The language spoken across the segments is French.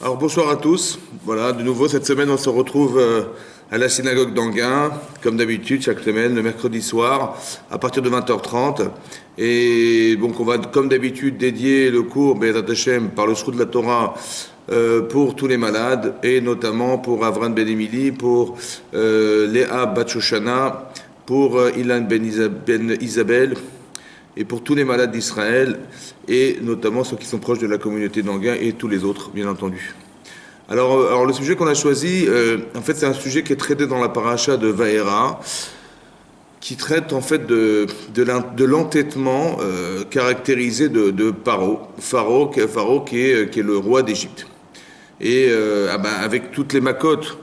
Alors bonsoir à tous. Voilà, de nouveau cette semaine on se retrouve à la synagogue d'Anguin, comme d'habitude chaque semaine, le mercredi soir, à partir de 20h30. Et donc on va comme d'habitude dédier le cours Be'ezrat Hashem par le Shroud de la Torah pour tous les malades, et notamment pour Avram Ben Emili, pour Léa Bat Shoshana, pour Ilan Ben Isabel, et pour tous les malades d'Israël, et notamment ceux qui sont proches de la communauté d'Anguin et tous les autres, bien entendu. Alors le sujet qu'on a choisi, en fait, c'est un sujet qui est traité dans la paracha de Vaera, qui traite en fait de l'entêtement caractérisé de Paro. Pharaon qui est le roi d'Égypte. Et avec toutes les macotes,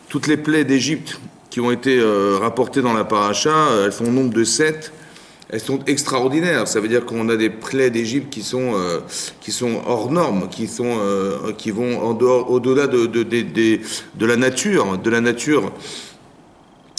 toutes les plaies d'Égypte qui ont été rapportées dans la paracha, elles sont au nombre de 7. Elles sont extraordinaires. Ça veut dire qu'on a des plaies d'Égypte qui sont hors normes, qui vont en dehors, au-delà de la nature,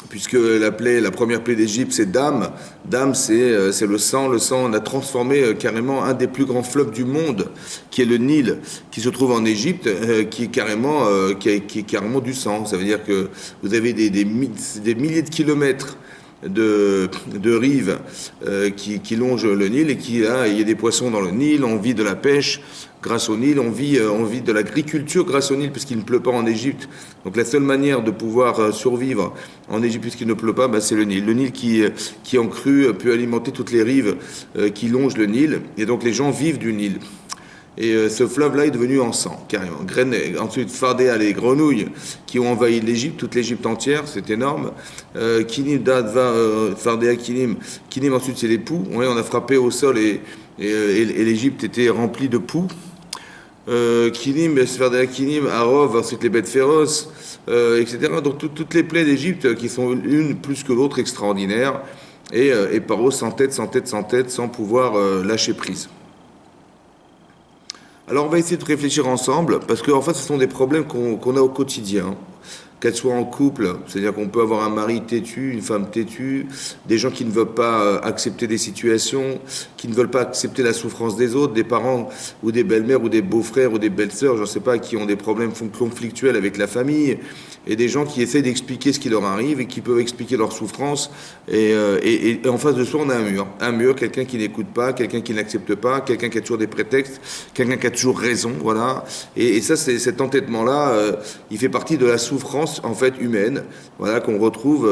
puisque la première plaie d'Égypte, c'est Dam. Dam, c'est le sang. Le sang, on a transformé carrément un des plus grands fleuves du monde, qui est le Nil, qui se trouve en Égypte, qui est carrément du sang. Ça veut dire que vous avez des milliers de kilomètres de rives qui longent le Nil, et il y a des poissons dans le Nil. On vit de la pêche grâce au Nil, on vit de l'agriculture grâce au Nil, puisqu'il ne pleut pas en Égypte. Donc la seule manière de pouvoir survivre en Égypte puisqu'il ne pleut pas, c'est le Nil. Le Nil qui en crue peut alimenter toutes les rives qui longent le Nil, et donc les gens vivent du Nil. Et ce fleuve-là est devenu en sang, carrément. Ensuite, Fardéa, les grenouilles qui ont envahi l'Égypte, toute l'Égypte entière, c'est énorme. Kinim, Dadva, Fardéa, Kinim. Kinim, ensuite, c'est les poux. Ouais, on a frappé au sol et l'Égypte était remplie de poux. Kinim, Fardéa, Kinim, Arov, ensuite les bêtes féroces, etc. Donc toutes les plaies d'Égypte qui sont une plus que l'autre extraordinaires. Et Paro s'entête sans pouvoir lâcher prise. Alors on va essayer de réfléchir ensemble, parce qu'en fait ce sont des problèmes qu'on a au quotidien, qu'elles soient en couple, c'est-à-dire qu'on peut avoir un mari têtu, une femme têtue, des gens qui ne veulent pas accepter des situations, qui ne veulent pas accepter la souffrance des autres, des parents ou des belles-mères ou des beaux-frères ou des belles-sœurs, je ne sais pas, qui ont des problèmes conflictuels avec la famille, et des gens qui essaient d'expliquer ce qui leur arrive et qui peuvent expliquer leur souffrance, et en face de soi on a un mur, quelqu'un qui n'écoute pas, quelqu'un qui n'accepte pas, quelqu'un qui a toujours des prétextes, quelqu'un qui a toujours raison, voilà, et ça, cet entêtement-là, il fait partie de la souffrance en fait humaine, voilà, qu'on retrouve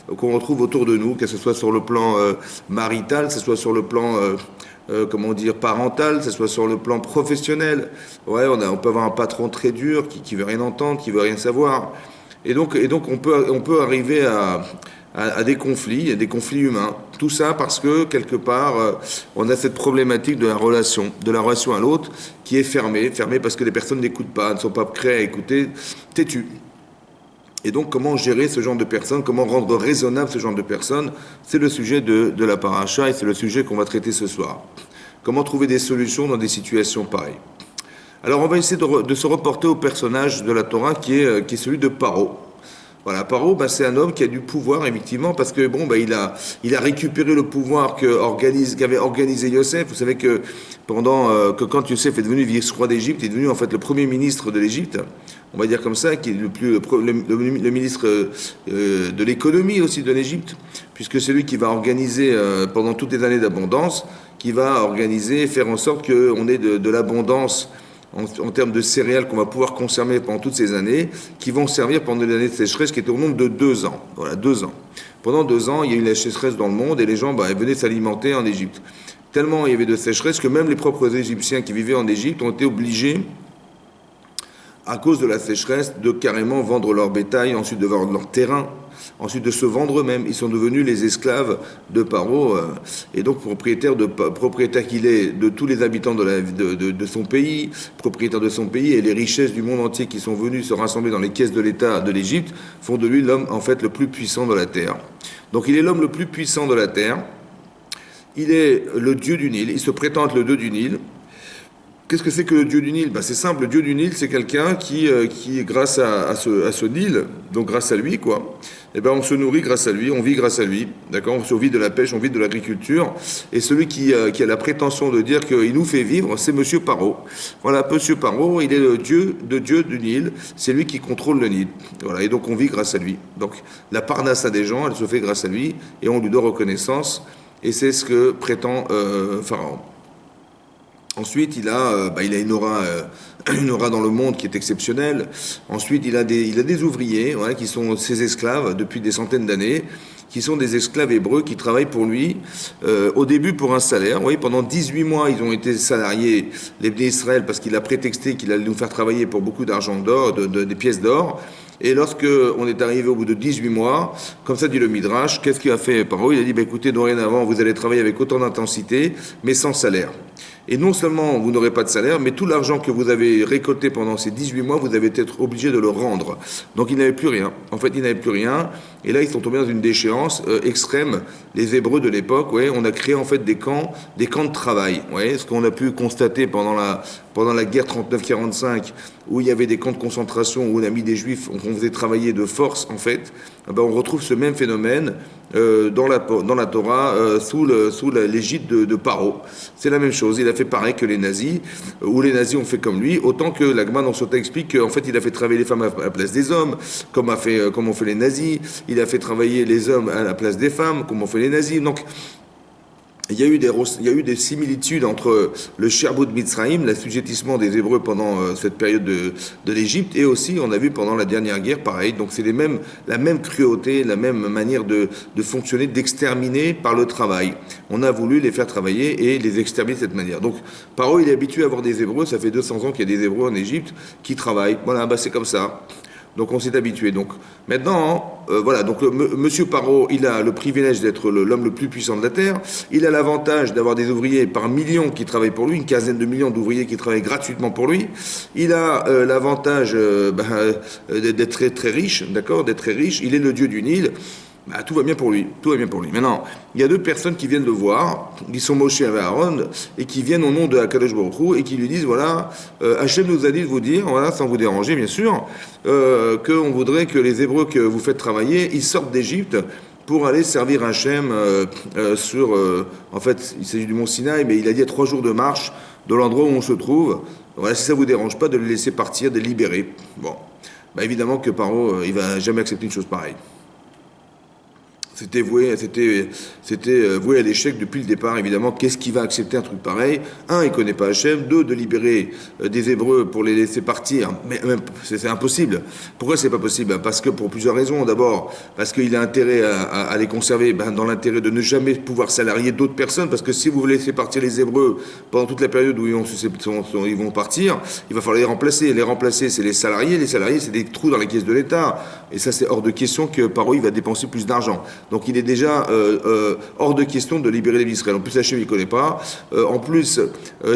autour de nous, que ce soit sur le plan marital, que ce soit sur le plan parental, que ce soit sur le plan professionnel. Ouais, on peut avoir un patron très dur qui veut rien entendre, qui veut rien savoir. Et donc on peut arriver à des conflits humains. Tout ça parce que quelque part on a cette problématique de la relation à l'autre qui est fermée parce que les personnes n'écoutent pas, ne sont pas prêtes à écouter, têtues. Et donc, comment gérer ce genre de personnes, comment rendre raisonnable ce genre de personnes, c'est le sujet de la paracha, et c'est le sujet qu'on va traiter ce soir. Comment trouver des solutions dans des situations pareilles. Alors, on va essayer de se reporter au personnage de la Torah qui est celui de Paro. Voilà, Paro, c'est un homme qui a du pouvoir, effectivement, parce que il a récupéré le pouvoir qu'avait organisé Yosef. Vous savez que quand Yosef est devenu vice-roi d'Égypte, il est devenu en fait le premier ministre de l'Égypte, on va dire comme ça, qui est le ministre de l'économie aussi de l'Égypte, puisque c'est lui qui va organiser pendant toutes les années d'abondance, qui va organiser, faire en sorte qu'on ait de l'abondance en termes de céréales qu'on va pouvoir conserver pendant toutes ces années, qui vont servir pendant les années de sécheresse qui étaient au nombre de 2 ans. Voilà, 2 ans. Pendant 2 ans, il y a eu la sécheresse dans le monde et les gens venaient s'alimenter en Égypte. Tellement il y avait de sécheresse que même les propres Égyptiens qui vivaient en Égypte ont été obligés, à cause de la sécheresse, de carrément vendre leur bétail, ensuite de vendre leur terrain, ensuite de se vendre eux-mêmes. Ils sont devenus les esclaves de Paro, et donc propriétaire qu'il est de tous les habitants de son pays, propriétaire de son pays, et les richesses du monde entier qui sont venues se rassembler dans les caisses de l'État de l'Égypte font de lui l'homme en fait le plus puissant de la terre. Donc il est l'homme le plus puissant de la terre, il est le dieu du Nil, il se prétend être le dieu du Nil. qu'est-ce que c'est que le dieu du Nil? Ben, c'est simple, le dieu du Nil, c'est quelqu'un qui grâce à ce Nil, donc grâce à lui, quoi, eh ben, on se nourrit grâce à lui, on vit grâce à lui, d'accord? On vit de la pêche, on vit de l'agriculture, et celui qui a la prétention de dire qu'il nous fait vivre, c'est Monsieur Paro. Voilà, Monsieur Paro, il est le dieu du Nil, c'est lui qui contrôle le Nil. Voilà, et donc on vit grâce à lui. Donc la parnasse à des gens, elle se fait grâce à lui, et on lui doit reconnaissance, et c'est ce que prétend Pharaon. Ensuite, il a une aura dans le monde qui est exceptionnelle. Ensuite, il a des ouvriers, ouais, qui sont ses esclaves depuis des centaines d'années, qui sont des esclaves hébreux qui travaillent pour lui, au début pour un salaire. Oui, pendant 18 mois, ils ont été salariés, les Bnei Israël, parce qu'il a prétexté qu'il allait nous faire travailler pour beaucoup d'argent d'or, des pièces d'or. Et lorsque on est arrivé au bout de 18 mois, comme ça dit le Midrash, qu'est-ce qu'il a fait Paro? Il a dit, bah, écoutez, dorénavant, vous allez travailler avec autant d'intensité, mais sans salaire. Et non seulement vous n'aurez pas de salaire, mais tout l'argent que vous avez récolté pendant ces 18 mois, vous avez été obligé de le rendre. Donc il n'avait plus rien. En fait, il n'avait plus rien. Et là, ils sont tombés dans une déchéance extrême. Les Hébreux de l'époque, ouais, on a créé en fait des camps de travail. Ouais, ce qu'on a pu constater pendant la guerre 39-45, où il y avait des camps de concentration, où on a mis des Juifs, on faisait travailler de force, en fait. Eh ben, on retrouve ce même phénomène dans la Torah, sous l'égide de Paro. C'est la même chose. Il a fait pareil que les nazis, ou les nazis ont fait comme lui, autant que la Gemara dans Sota explique qu'en fait, il a fait travailler les femmes à la place des hommes, comme ont fait les nazis. Il a fait travailler les hommes à la place des femmes, comme ont fait les nazis. Donc, il y a eu des similitudes entre le Sherbut Mitzrayim, l'assujettissement des Hébreux pendant cette période de l'Égypte, et aussi, on a vu pendant la dernière guerre, pareil. Donc c'est la même cruauté, la même manière de fonctionner, d'exterminer par le travail. On a voulu les faire travailler et les exterminer de cette manière. Donc Paro, il est habitué à avoir des Hébreux, ça fait 200 ans qu'il y a des Hébreux en Égypte qui travaillent. Voilà, bah c'est comme ça. Donc on s'est habitué. Donc maintenant, voilà. Donc Monsieur Paro, il a le privilège d'être l'homme le plus puissant de la terre. Il a l'avantage d'avoir des ouvriers par millions qui travaillent pour lui, une quinzaine de millions d'ouvriers qui travaillent gratuitement pour lui. Il a l'avantage d'être très très riche, d'accord, d'être très riche. Il est le dieu du Nil. Bah, tout va bien pour lui, tout va bien pour lui. Maintenant, il y a deux personnes qui viennent le voir, qui sont Moshe et Aaron, et qui viennent au nom de Akadosh Baruch Hu, et qui lui disent, voilà, Hachem nous a dit de vous dire, voilà, sans vous déranger bien sûr, qu'on voudrait que les Hébreux que vous faites travailler, ils sortent d'Égypte pour aller servir Hachem en fait, il s'agit du mont Sinaï, mais il a dit à 3 jours de marche de l'endroit où on se trouve. Voilà, si ça vous dérange pas de le laisser partir, de le libérer. Bon, bah évidemment que Paro, il va jamais accepter une chose pareille. C'était voué à l'échec depuis le départ, évidemment. Qu'est-ce qui va accepter un truc pareil? Un, il ne connaît pas Hachem. Deux, de libérer des Hébreux pour les laisser partir. Mais même, c'est impossible. Pourquoi c'est pas possible? Parce que pour plusieurs raisons. D'abord, parce qu'il a intérêt à les conserver, dans l'intérêt de ne jamais pouvoir salarier d'autres personnes. Parce que si vous laissez partir les Hébreux pendant toute la période où ils vont partir, il va falloir les remplacer. Les remplacer, c'est les salariés. Les salariés, c'est des trous dans les caisses de l'État. Et ça, c'est hors de question que Paro, il va dépenser plus d'argent. Donc il est déjà hors de question de libérer les Israël. En plus, Hachem, il ne connaît pas. En plus,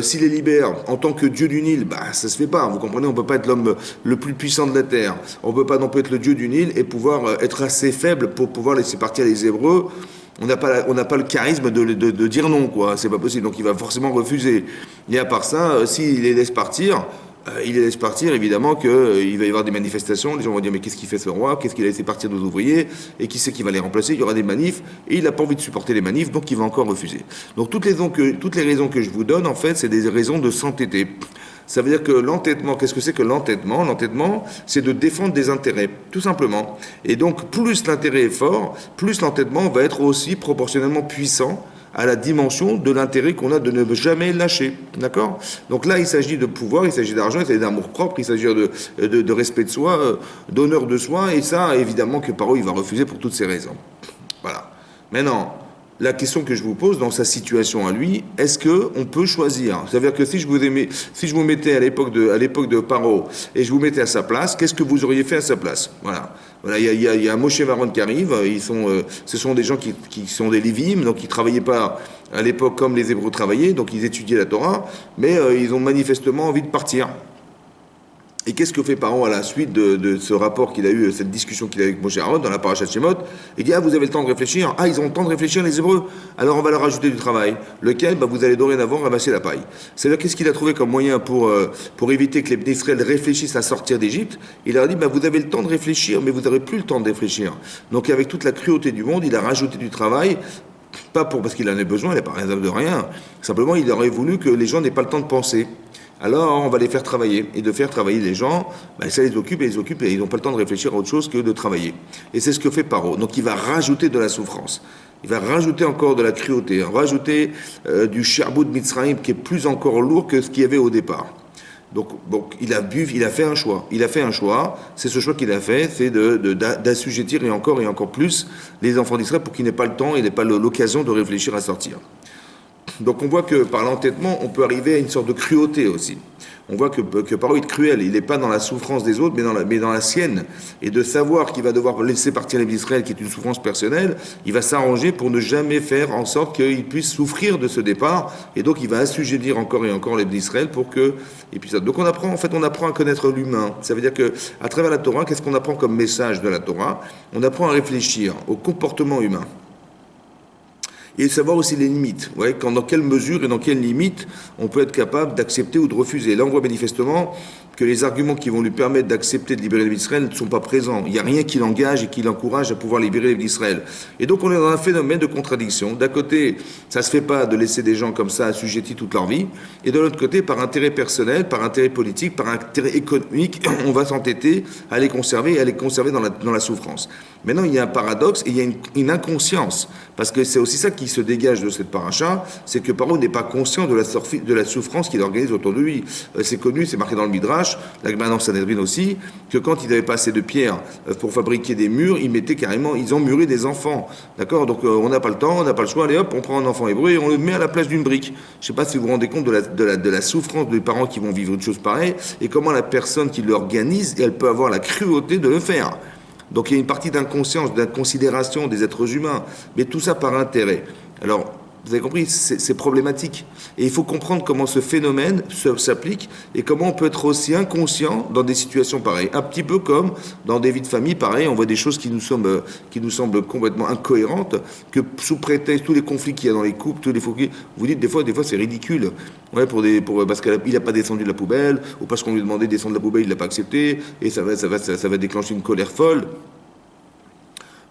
s'il les libère en tant que Dieu du Nil, bah, ça ne se fait pas. Vous comprenez, on ne peut pas être l'homme le plus puissant de la terre. On ne peut pas non plus être le Dieu du Nil et pouvoir être assez faible pour pouvoir laisser partir les Hébreux. On n'a pas le charisme de dire non, quoi. C'est pas possible. Donc il va forcément refuser. Et à part ça, s'il les laisse partir, évidemment qu'il va y avoir des manifestations, les gens vont dire mais qu'est-ce qu'il fait ce roi, qu'est-ce qu'il a laissé partir nos ouvriers, et qui c'est qui va les remplacer, il y aura des manifs, et il n'a pas envie de supporter les manifs, donc il va encore refuser. Donc toutes les raisons que je vous donne, en fait, c'est des raisons de s'entêter. Ça veut dire que l'entêtement, qu'est-ce que c'est que l'entêtement? L'entêtement, c'est de défendre des intérêts, tout simplement. Et donc plus l'intérêt est fort, plus l'entêtement va être aussi proportionnellement puissant à la dimension de l'intérêt qu'on a de ne jamais lâcher. D'accord? Donc là, il s'agit de pouvoir, il s'agit d'argent, il s'agit d'amour propre, il s'agit de respect de soi, d'honneur de soi, et ça, évidemment, que Paro, il va refuser pour toutes ces raisons. Voilà. Maintenant, la question que je vous pose dans sa situation à lui, est-ce qu'on peut choisir? C'est-à-dire que si je vous mettais à l'époque de Paro et je vous mettais à sa place, qu'est-ce que vous auriez fait à sa place? Voilà. Voilà, il y a un Moshe Aaron qui arrive, ce sont des gens qui sont des Lévim, donc ils ne travaillaient pas à l'époque comme les Hébreux travaillaient, donc ils étudiaient la Torah, mais ils ont manifestement envie de partir. Et qu'est-ce que fait Paro à la suite de ce rapport qu'il a eu, cette discussion qu'il a eu avec Moshe Aaron dans la paracha de Shemot? Il dit, ah, vous avez le temps de réfléchir. Ah, ils ont le temps de réfléchir, les Hébreux. Alors on va leur ajouter du travail. Lequel? Vous allez dorénavant ramasser la paille. C'est-à-dire, qu'est-ce qu'il a trouvé comme moyen pour éviter que les Bnei Israël réfléchissent à sortir d'Égypte? Il leur a dit, vous avez le temps de réfléchir, mais vous n'aurez plus le temps de réfléchir. Donc avec toute la cruauté du monde, il a rajouté du travail. Pas parce qu'il en ait besoin, il n'a pas réserve de rien. Simplement, il aurait voulu que les gens n'aient pas le temps de penser. Alors, on va les faire travailler. Et de faire travailler les gens, ça les occupe et ils n'ont pas le temps de réfléchir à autre chose que de travailler. Et c'est ce que fait Paro. Donc, il va rajouter de la souffrance. Il va rajouter encore de la cruauté, rajouter du Sherbout Mitzrayim qui est plus encore lourd que ce qu'il y avait au départ. Donc, il a fait un choix. Il a fait un choix. C'est ce choix qu'il a fait, c'est d'assujettir et encore plus les enfants d'Israël pour qu'ils n'aient pas le temps et n'aient pas l'occasion de réfléchir à sortir. Donc on voit que par l'entêtement, on peut arriver à une sorte de cruauté aussi. On voit que Paro est cruel, il n'est pas dans la souffrance des autres, mais dans la sienne. Et de savoir qu'il va devoir laisser partir les Israël, qui est une souffrance personnelle, il va s'arranger pour ne jamais faire en sorte qu'ils puissent souffrir de ce départ. Et donc il va assujettir encore et encore les Israël pour que... Et puis ça. Donc on apprend à connaître l'humain. Ça veut dire que à travers la Torah, qu'est-ce qu'on apprend comme message de la Torah? On apprend à réfléchir au comportement humain. Et savoir aussi les limites, dans quelle mesure et dans quelle limite on peut être capable d'accepter ou de refuser. Là, on voit manifestement que les arguments qui vont lui permettre d'accepter de libérer les Israël ne sont pas présents. Il n'y a rien qui l'engage et qui l'encourage à pouvoir libérer les Israël. Et donc, on est dans un phénomène de contradiction. D'un côté, ça ne se fait pas de laisser des gens comme ça assujettis toute leur vie. Et de l'autre côté, par intérêt personnel, par intérêt politique, par intérêt économique, on va s'entêter à les conserver dans la souffrance. Maintenant, il y a un paradoxe et il y a une inconscience. Parce que c'est aussi ça qui se dégage de cette paracha, c'est que Paro n'est pas conscient de la souffrance qu'il organise autour de lui. C'est connu, c'est marqué dans le Midrash, la Gemara dans Sanhedrin aussi, que quand il n'avait pas assez de pierres pour fabriquer des murs, ils ont muré des enfants. D'accord? Donc on n'a pas le temps, on n'a pas le choix, allez hop, on prend un enfant hébreu et on le met à la place d'une brique. Je ne sais pas si vous vous rendez compte de la souffrance des parents qui vont vivre une chose pareille et comment la personne qui l'organise, elle peut avoir la cruauté de le faire. Donc il y a une partie d'inconscience, d'inconsidération des êtres humains, mais tout ça par intérêt. Alors, vous avez compris, c'est problématique. Et il faut comprendre comment ce phénomène s'applique et comment on peut être aussi inconscient dans des situations pareilles. Un petit peu comme dans des vies de famille, pareil, on voit des choses qui nous semblent complètement incohérentes, que sous prétexte, tous les conflits qu'il y a dans les couples, tous les conflits, vous dites des fois c'est ridicule. Parce qu'il n'a pas descendu de la poubelle, ou parce qu'on lui demandait de descendre de la poubelle, il ne l'a pas accepté, et ça va déclencher une colère folle.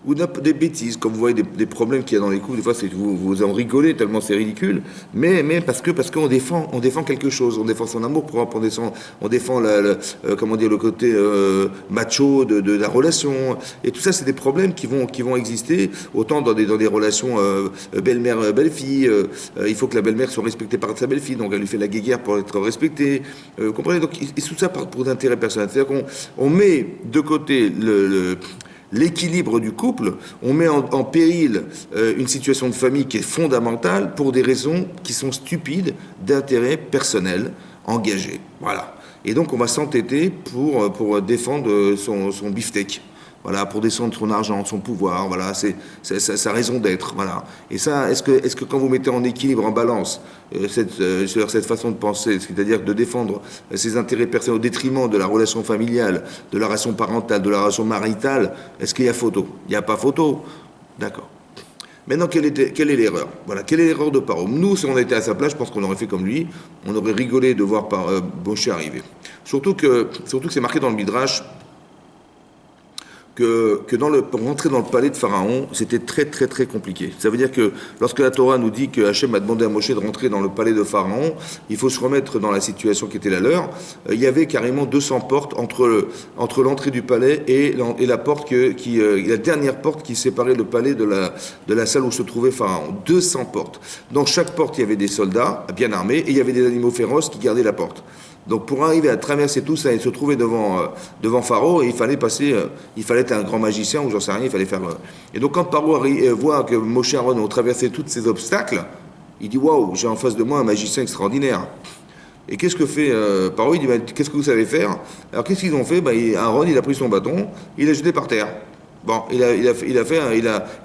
Ou des bêtises, comme vous voyez des problèmes qu'il y a dans les couples, des fois vous en rigolez tellement c'est ridicule, mais parce qu'on défend quelque chose, on défend son amour propre, on défend le côté macho de la relation, et tout ça c'est des problèmes qui vont exister autant dans des relations belle-mère belle-fille. Il faut que la belle-mère soit respectée par sa belle-fille, donc elle lui fait la guéguerre pour être respectée. Vous comprenez, donc et tout ça pour d'intérêt personnel, c'est-à-dire qu'on met de côté l'équilibre du couple, on met en péril une situation de famille qui est fondamentale pour des raisons qui sont stupides d'intérêt personnel engagé. Voilà. Et donc on va s'entêter pour défendre son beefsteak. Voilà, pour descendre son argent, son pouvoir, voilà, c'est sa raison d'être, voilà. Et ça, est-ce que quand vous mettez en équilibre, en balance, cette façon de penser, c'est-à-dire de défendre ses intérêts personnels au détriment de la relation familiale, de la relation parentale, de la relation maritale, est-ce qu'il y a photo? Il n'y a pas photo. D'accord. Maintenant, quelle est l'erreur? Voilà, quelle est l'erreur de Paro? Nous, si on était à sa place, je pense qu'on aurait fait comme lui, on aurait rigolé de voir Moshe arriver. Surtout que c'est marqué dans le Midrash, pour rentrer dans le palais de Pharaon, c'était très très très compliqué. Ça veut dire que lorsque la Torah nous dit que Hachem a demandé à Moshe de rentrer dans le palais de Pharaon, il faut se remettre dans la situation qui était la leur. Il y avait carrément 200 portes entre l'entrée du palais et la porte la dernière porte qui séparait le palais de la salle où se trouvait Pharaon. 200 portes. Dans chaque porte, il y avait des soldats bien armés et il y avait des animaux féroces qui gardaient la porte. Donc pour arriver à traverser tout ça et se trouver devant Pharaon, il fallait être un grand magicien ou j'en sais rien, il fallait faire... Et donc quand Pharaon voit que Moshe et Aaron ont traversé tous ces obstacles, il dit « Waouh, j'ai en face de moi un magicien extraordinaire ». Et qu'est-ce que fait Pharaon? Il dit « Qu'est-ce que vous savez faire ?» Alors qu'est-ce qu'ils ont fait? Aaron, il a pris son bâton, il l'a jeté par terre. Bon, il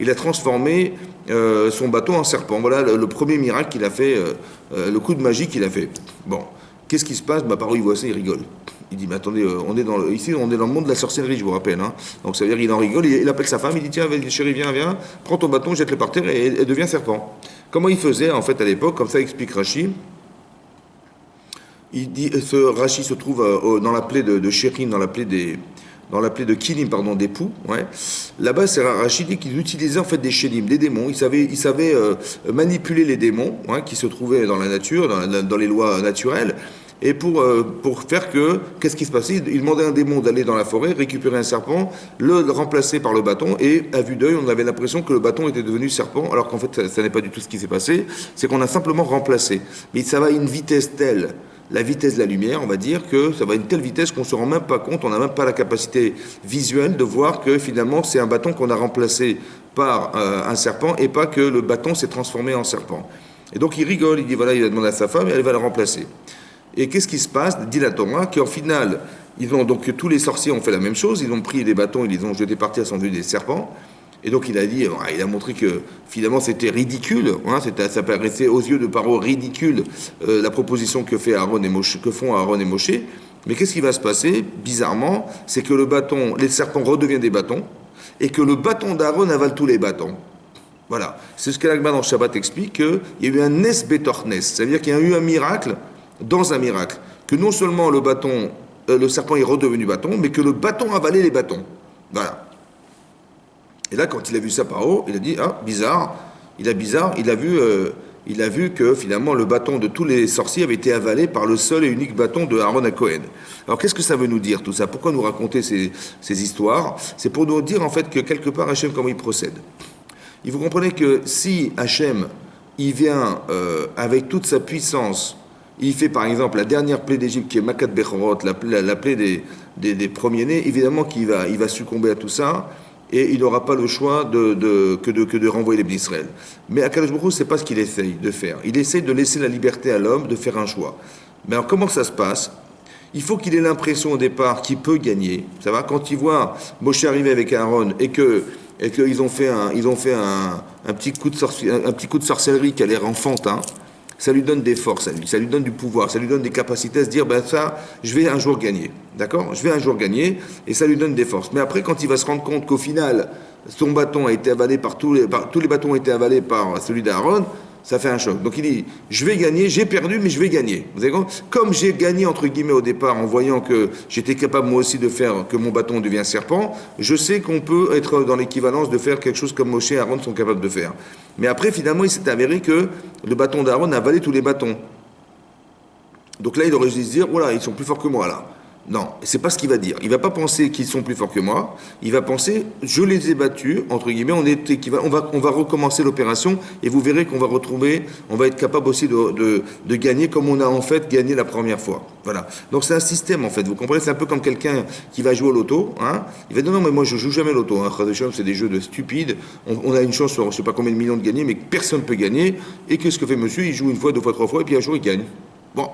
a transformé son bâton en serpent. Voilà le premier miracle qu'il a fait, le coup de magie qu'il a fait. Bon. Qu'est-ce qui se passe? Paro, il voit ça, il rigole. Il dit, mais attendez, ici, on est dans le monde de la sorcellerie, je vous rappelle. Hein. Donc ça veut dire qu'il en rigole, il appelle sa femme, il dit, tiens, chérie, viens, prends ton bâton, jette-le par terre et deviens serpent. Comment il faisait, en fait, à l'époque, comme ça explique Rashi. Il dit, Rashi se trouve dans la plaie de Shérim, dans la plaie de Kilim, pardon, des poux. Ouais. Là-bas, c'est Rashi dit qu'ils utilisaient en fait des Shélim, des démons. Ils savaient manipuler les démons qui se trouvaient dans la nature, dans les lois naturelles. Et pour faire qu'est-ce qui se passait? Il demandait à un démon d'aller dans la forêt, récupérer un serpent, le remplacer par le bâton, et à vue d'œil, on avait l'impression que le bâton était devenu serpent, alors qu'en fait, ça n'est pas du tout ce qui s'est passé, c'est qu'on a simplement remplacé. Mais ça va à une vitesse telle, la vitesse de la lumière, on va dire que ça va à une telle vitesse qu'on ne se rend même pas compte, on n'a même pas la capacité visuelle de voir que finalement, c'est un bâton qu'on a remplacé par un serpent, et pas que le bâton s'est transformé en serpent. Et donc il rigole, il dit voilà, il a demandé à sa femme, et elle va le remplacer. Et qu'est-ce qui se passe, dit la Torah, qu'en final, donc tous les sorciers ont fait la même chose, ils ont pris des bâtons, ils les ont jetés par terre, sont devenus des serpents. Et donc il a dit, il a montré que finalement c'était ridicule, ça paraissait aux yeux de Paro ridicule la proposition que font Aaron et Moshe. Mais qu'est-ce qui va se passer, bizarrement, c'est que les serpents redeviennent des bâtons, et que le bâton d'Aaron avale tous les bâtons. Voilà. C'est ce que l'Agma dans le Shabbat explique, qu'il y a eu un Nes Betor Nes, c'est-à-dire qu'il y a eu un miracle dans un miracle, que non seulement le serpent est redevenu bâton, mais que le bâton avalait les bâtons. Voilà. Et là, quand il a vu ça par haut, il a dit, ah, bizarre. Il a vu que finalement le bâton de tous les sorciers avait été avalé par le seul et unique bâton de Aaron à Cohen. Alors qu'est-ce que ça veut nous dire tout ça? Pourquoi nous raconter ces histoires? C'est pour nous dire en fait que quelque part Hachem, comment il procède. Il faut comprendre que si Hachem, il vient avec toute sa puissance, il fait par exemple la dernière plaie d'Égypte qui est Makat Bechorot, la plaie des premiers-nés, évidemment qu'il va succomber à tout ça et il n'aura pas le choix que de renvoyer les Bnei Israël. Mais Akadosh Baruch Hu, c'est pas ce qu'il essaye de faire. Il essaye de laisser la liberté à l'homme de faire un choix. Mais alors comment ça se passe? Il faut qu'il ait l'impression au départ qu'il peut gagner. Ça va? Quand il voit Moshe arriver avec Aaron et qu'ils ont fait un petit coup de sorcellerie qui a l'air enfantin, ça lui donne des forces à lui, ça lui donne du pouvoir, ça lui donne des capacités à se dire, ben ça, je vais un jour gagner, d'accord? Je vais un jour gagner, et ça lui donne des forces. Mais après, quand il va se rendre compte qu'au final, son bâton a été avalé tous les bâtons ont été avalés par celui d'Aaron, ça fait un choc. Donc il dit, je vais gagner, j'ai perdu, mais je vais gagner. Vous avez compris? Comme j'ai gagné, entre guillemets, au départ, en voyant que j'étais capable, moi aussi, de faire que mon bâton devienne serpent, je sais qu'on peut être dans l'équivalence de faire quelque chose comme Moshe et Aaron sont capables de faire. Mais après, finalement, il s'est avéré que le bâton d'Aaron a avalé tous les bâtons. Donc là, il aurait dû se dire, voilà, ils sont plus forts que moi, là. Non, c'est pas ce qu'il va dire. Il va pas penser qu'ils sont plus forts que moi. Il va penser, je les ai battus, entre guillemets, on va recommencer l'opération et vous verrez qu'on va retrouver, on va être capable aussi de gagner comme on a en fait gagné la première fois. Voilà. Donc c'est un système en fait. Vous comprenez, c'est un peu comme quelqu'un qui va jouer au loto. Hein. Il va dire non mais moi je joue jamais au loto. Hein. C'est des jeux de stupides. On a une chance sur je sais pas combien de millions de gagner, mais personne ne peut gagner. Et qu'est-ce que fait monsieur? Il joue une fois, deux fois, trois fois et puis un jour il gagne. Bon,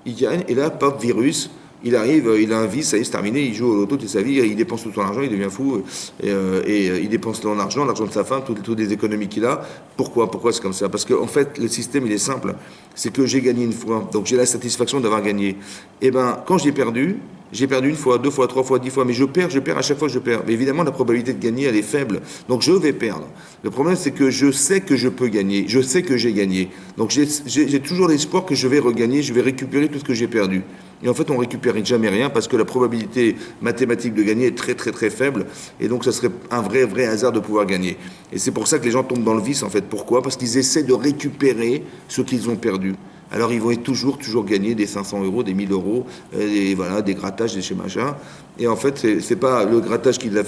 il gagne et là, pop, virus. Il arrive, il a un vice, ça y est, c'est terminé, il joue au loto toute sa vie, il dépense tout son argent, il devient fou, il dépense son argent, l'argent de sa femme, toutes les économies qu'il a. Pourquoi c'est comme ça? Parce qu'en fait, le système, il est simple. C'est que j'ai gagné une fois, donc j'ai la satisfaction d'avoir gagné. Et bien, quand j'ai perdu une fois, deux fois, trois fois, 10 fois, mais je perds, à chaque fois je perds. Mais évidemment, la probabilité de gagner, elle est faible. Donc je vais perdre. Le problème, c'est que je sais que je peux gagner, je sais que j'ai gagné. Donc j'ai toujours l'espoir que je vais regagner, je vais récupérer tout ce que j'ai perdu. Et en fait, on ne récupère jamais rien parce que la probabilité mathématique de gagner est très très très faible. Et donc, ça serait un vrai hasard de pouvoir gagner. Et c'est pour ça que les gens tombent dans le vice, en fait. Pourquoi? Parce qu'ils essaient de récupérer ce qu'ils ont perdu. Alors, ils vont être toujours gagner des 500 euros, des 1000 euros, et voilà, des grattages, des chez machin. Et en fait, c'est pas le grattage qui les a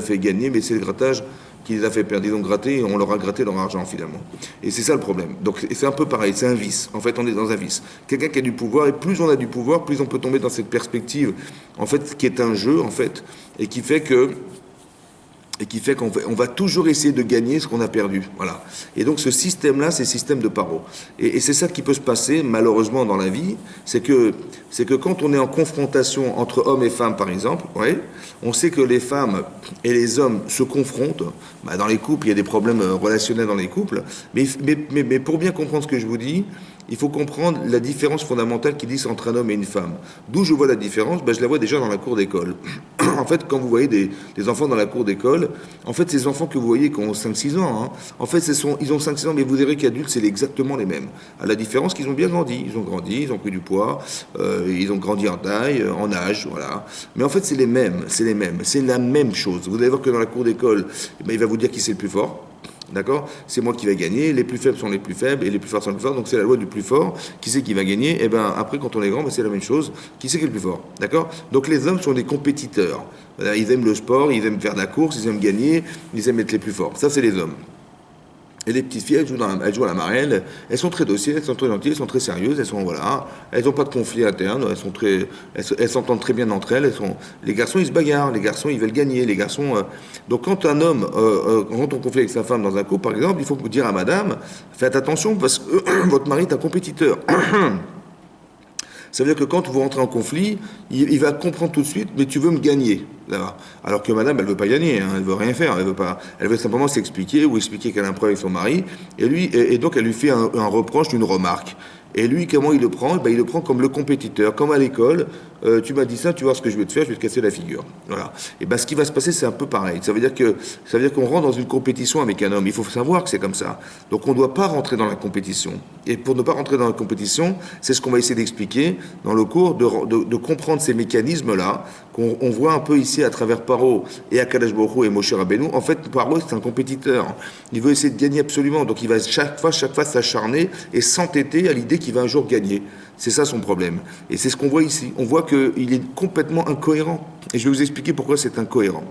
fait gagner, mais c'est le grattage qui les a fait perdre. Ils ont gratté et on leur a gratté leur argent finalement. Et c'est ça le problème. Donc c'est un peu pareil, c'est un vice. En fait, on est dans un vice. Quelqu'un qui a du pouvoir, et plus on a du pouvoir, plus on peut tomber dans cette perspective, en fait, qui est un jeu, en fait, et qui fait qu'on va toujours essayer de gagner ce qu'on a perdu. Voilà. Et donc ce système-là, c'est le système de paro. Et c'est ça qui peut se passer, malheureusement, dans la vie, c'est que quand on est en confrontation entre hommes et femmes, par exemple, ouais, on sait que les femmes et les hommes se confrontent. Dans les couples, il y a des problèmes relationnels dans les couples. Mais pour bien comprendre ce que je vous dis, il faut comprendre la différence fondamentale qu'il dit entre un homme et une femme. D'où je vois la différence, ben, je la vois déjà dans la cour d'école. En fait, quand vous voyez des enfants dans la cour d'école, en fait, ces enfants que vous voyez qui ont 5-6 ans, hein, en fait, ils ont 5-6 ans, mais vous verrez qu'adultes, c'est exactement les mêmes. À la différence qu'ils ont bien grandi. Ils ont grandi, ils ont pris du poids, ils ont grandi en taille, en âge, voilà. Mais en fait, c'est les mêmes, c'est les mêmes. C'est la même chose. Vous allez voir que dans la cour d'école, eh ben, il va vous dire qui c'est le plus fort. D'accord? C'est moi qui vais gagner, les plus faibles sont les plus faibles et les plus forts sont les plus forts, donc c'est la loi du plus fort. Qui c'est qui va gagner? Et bien après, quand on est grand, ben, c'est la même chose. Qui c'est qui est le plus fort? D'accord? Donc les hommes sont des compétiteurs. Voilà, ils aiment le sport, ils aiment faire de la course, ils aiment gagner, ils aiment être les plus forts. Ça, c'est les hommes. Et les petites filles, elles jouent à la marelle, elles sont très dociles, elles sont très gentilles, elles sont très sérieuses, elles n'ont pas de conflit interne, elles s'entendent très bien entre elles, les garçons ils se bagarrent, les garçons ils veulent gagner, les garçons. Donc quand un homme rentre en conflit avec sa femme dans un couple, par exemple, il faut dire à madame, faites attention parce que votre mari est un compétiteur. Ça veut dire que quand vous rentrez en conflit, il va comprendre tout de suite, mais tu veux me gagner. Là. Alors que madame, elle veut pas gagner, hein, elle veut rien faire, elle veut simplement s'expliquer ou expliquer qu'elle a un problème avec son mari, et donc elle lui fait un reproche, une remarque. Et lui, comment il le prend? Ben, il le prend comme le compétiteur, comme à l'école. Tu m'as dit ça, tu vois ce que je vais te faire, je vais te casser la figure. Voilà. Et ben, ce qui va se passer, c'est un peu pareil. Ça veut dire qu'on rentre dans une compétition avec un homme. Il faut savoir que c'est comme ça. Donc, on ne doit pas rentrer dans la compétition. Et pour ne pas rentrer dans la compétition, c'est ce qu'on va essayer d'expliquer dans le cours, de comprendre ces mécanismes-là qu'on voit un peu ici à travers Paro et Akadosh Baruch Hu et Moshe Rabbeinu. En fait, Paro, c'est un compétiteur. Il veut essayer de gagner absolument. Donc, il va chaque fois s'acharner et s'entêter à l'idée qu'il va un jour gagner. C'est ça son problème. Et c'est ce qu'on voit ici. On voit qu'il est complètement incohérent. Et je vais vous expliquer pourquoi c'est incohérent.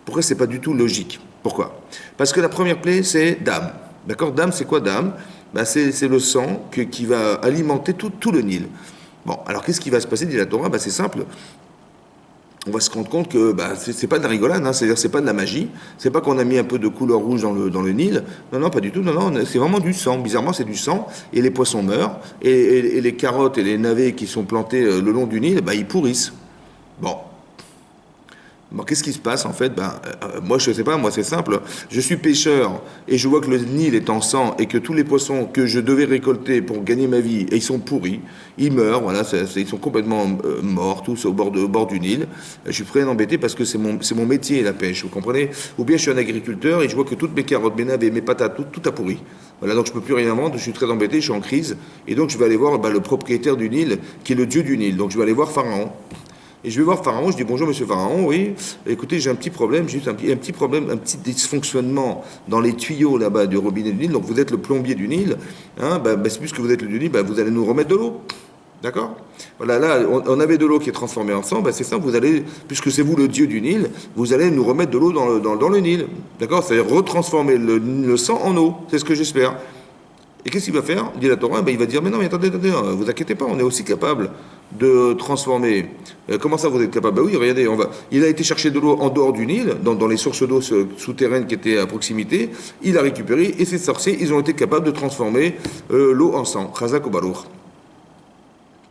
Pourquoi c'est pas du tout logique. Pourquoi? Parce que la première plaie, c'est Dam. D'accord? Dam, c'est quoi Dam? Ben, c'est le sang qui va alimenter tout le Nil. Bon, alors qu'est-ce qui va se passer, dit la Torah? Ben, c'est simple. On va se rendre compte que bah, c'est pas de la rigolade, hein, c'est-à-dire c'est pas de la magie, c'est pas qu'on a mis un peu de couleur rouge dans le Nil, non, pas du tout, non, c'est vraiment du sang, bizarrement c'est du sang, et les poissons meurent, et les carottes et les navets qui sont plantés le long du Nil, bah, ils pourrissent. Bon, qu'est-ce qui se passe en fait? Moi je sais pas, moi c'est simple. Je suis pêcheur et je vois que le Nil est en sang et que tous les poissons que je devais récolter pour gagner ma vie, et ils sont pourris, ils meurent, voilà, ils sont complètement morts tous au bord du Nil. Je suis prêt à m'embêter parce que c'est mon métier la pêche, vous comprenez? Ou bien je suis un agriculteur et je vois que toutes mes carottes, mes navets, mes patates, tout a pourri. Voilà, donc je peux plus rien vendre, je suis très embêté, je suis en crise et donc je vais aller voir le propriétaire du Nil qui est le dieu du Nil. Donc je vais aller voir Pharaon. Et je vais voir Pharaon, je dis bonjour monsieur Pharaon, oui, écoutez j'ai un petit problème, juste un petit problème, un petit dysfonctionnement dans les tuyaux là-bas du robinet du Nil, donc vous êtes le plombier du Nil, hein, c'est plus que vous êtes le du Nil, vous allez nous remettre de l'eau. D'accord? Voilà, là, on avait de l'eau qui est transformée en sang, c'est ça, vous allez, puisque c'est vous le dieu du Nil, vous allez nous remettre de l'eau dans le Nil. D'accord? C'est-à-dire retransformer le sang en eau, c'est ce que j'espère. Et qu'est-ce qu'il va faire? Dit la Torah, il va dire, mais non, mais attendez, vous inquiétez pas, on est aussi capable de transformer. Comment ça, vous êtes capable? Oui, regardez, il a été chercher de l'eau en dehors du Nil, dans les sources d'eau souterraines qui étaient à proximité, il a récupéré, et ces sorciers, ils ont été capables de transformer l'eau en sang. Chazak ou Baruch.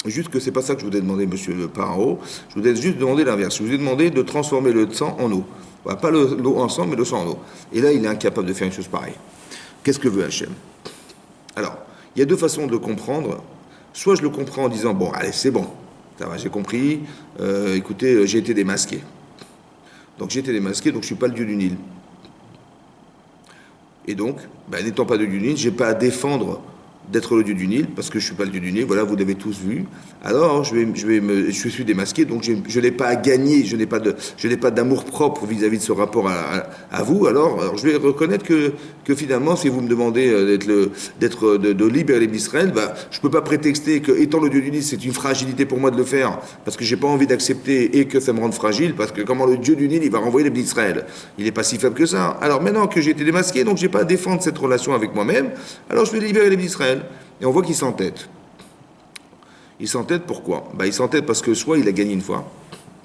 Juste que c'est pas ça que je vous ai demandé, monsieur le Pharaon. Je vous ai juste demandé l'inverse. Je vous ai demandé de transformer le sang en eau. Voilà, pas l'eau en sang, mais le sang en eau. Et là, il est incapable de faire une chose pareille. Qu'est-ce que veut Hachem? Alors, il y a deux façons de comprendre. Soit je le comprends en disant, bon, allez, c'est bon, ça va, j'ai compris, écoutez, j'ai été démasqué. Donc j'ai été démasqué, donc je ne suis pas le dieu du Nil. Et donc, n'étant pas le dieu du Nil, je n'ai pas à défendre d'être le dieu du Nil, parce que je ne suis pas le dieu du Nil, voilà, vous l'avez tous vu. Alors, je suis démasqué, donc je n'ai pas à gagner, je n'ai pas d'amour propre vis-à-vis de ce rapport à vous. Alors, je vais reconnaître que finalement, si vous me demandez de libérer d'Israël, je ne peux pas prétexter que, étant le dieu du Nil, c'est une fragilité pour moi de le faire, parce que je n'ai pas envie d'accepter et que ça me rende fragile, parce que comment le dieu du Nil, il va renvoyer les d'Israël? Il n'est pas si faible que ça. Alors maintenant que j'ai été démasqué, donc je n'ai pas à défendre cette relation avec moi-même, alors je vais libérer les d'Israël. Et on voit qu'il s'entête. Il s'entête pourquoi? Il s'entête parce que soit il a gagné une fois,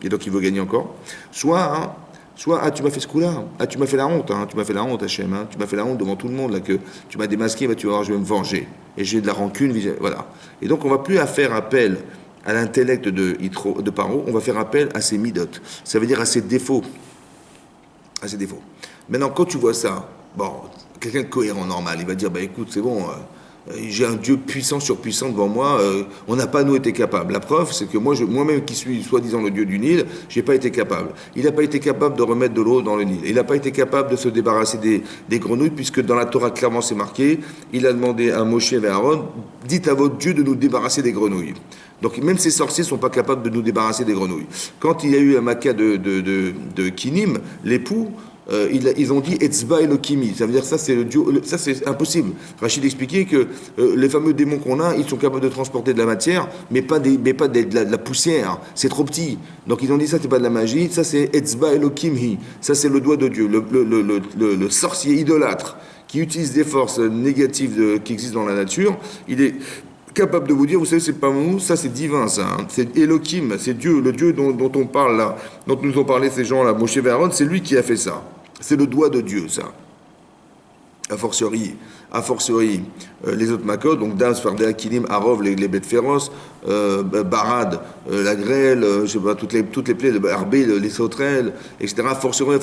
et donc il veut gagner encore, soit tu m'as fait ce coup-là, tu m'as fait la honte, tu m'as fait la honte, Hachem, tu m'as fait la honte devant tout le monde, là, que tu m'as démasqué, tu vas voir, je vais me venger. Et j'ai de la rancune, voilà. Et donc on va plus faire appel à l'intellect de Paro, on va faire appel à ses midotes. Ça veut dire à ses défauts. À ses défauts. Maintenant, quand tu vois ça, bon, quelqu'un de cohérent, normal, il va dire, écoute, c'est bon, j'ai un Dieu puissant, surpuissant devant moi, on n'a pas, nous, été capable. La preuve, c'est que moi-même qui suis soi-disant le Dieu du Nil, j'ai pas été capable. Il n'a pas été capable de remettre de l'eau dans le Nil. Il n'a pas été capable de se débarrasser des grenouilles, puisque dans la Torah, clairement, c'est marqué, il a demandé à Moshe et à Aaron, dites à votre Dieu de nous débarrasser des grenouilles. Donc même ces sorciers ne sont pas capables de nous débarrasser des grenouilles. Quand il y a eu un maca de Kinim, l'époux, ils ont dit Etzba Elokimi, ça veut dire ça c'est le Dieu, ça c'est impossible. Rachid expliquait que les fameux démons qu'on a, ils sont capables de transporter de la matière, mais pas de la poussière, c'est trop petit. Donc ils ont dit ça c'est pas de la magie, ça c'est Etzba Elokimhi, ça c'est le doigt de Dieu, le sorcier idolâtre qui utilise des forces négatives qui existent dans la nature, il est capable de vous dire, vous savez, c'est pas nous, ça c'est divin, ça. Hein. C'est Elohim, c'est Dieu, le Dieu dont on parle là, dont nous ont parlé ces gens-là, Moshe et Aaron, c'est lui qui a fait ça. C'est le doigt de Dieu, ça. A fortiori, les autres makot, donc Dam, Sfardea, Kilim, Arov, les bêtes féroces, Barad, la grêle, je sais pas, toutes les plaies, de Arbé, les sauterelles, etc. Fortiori,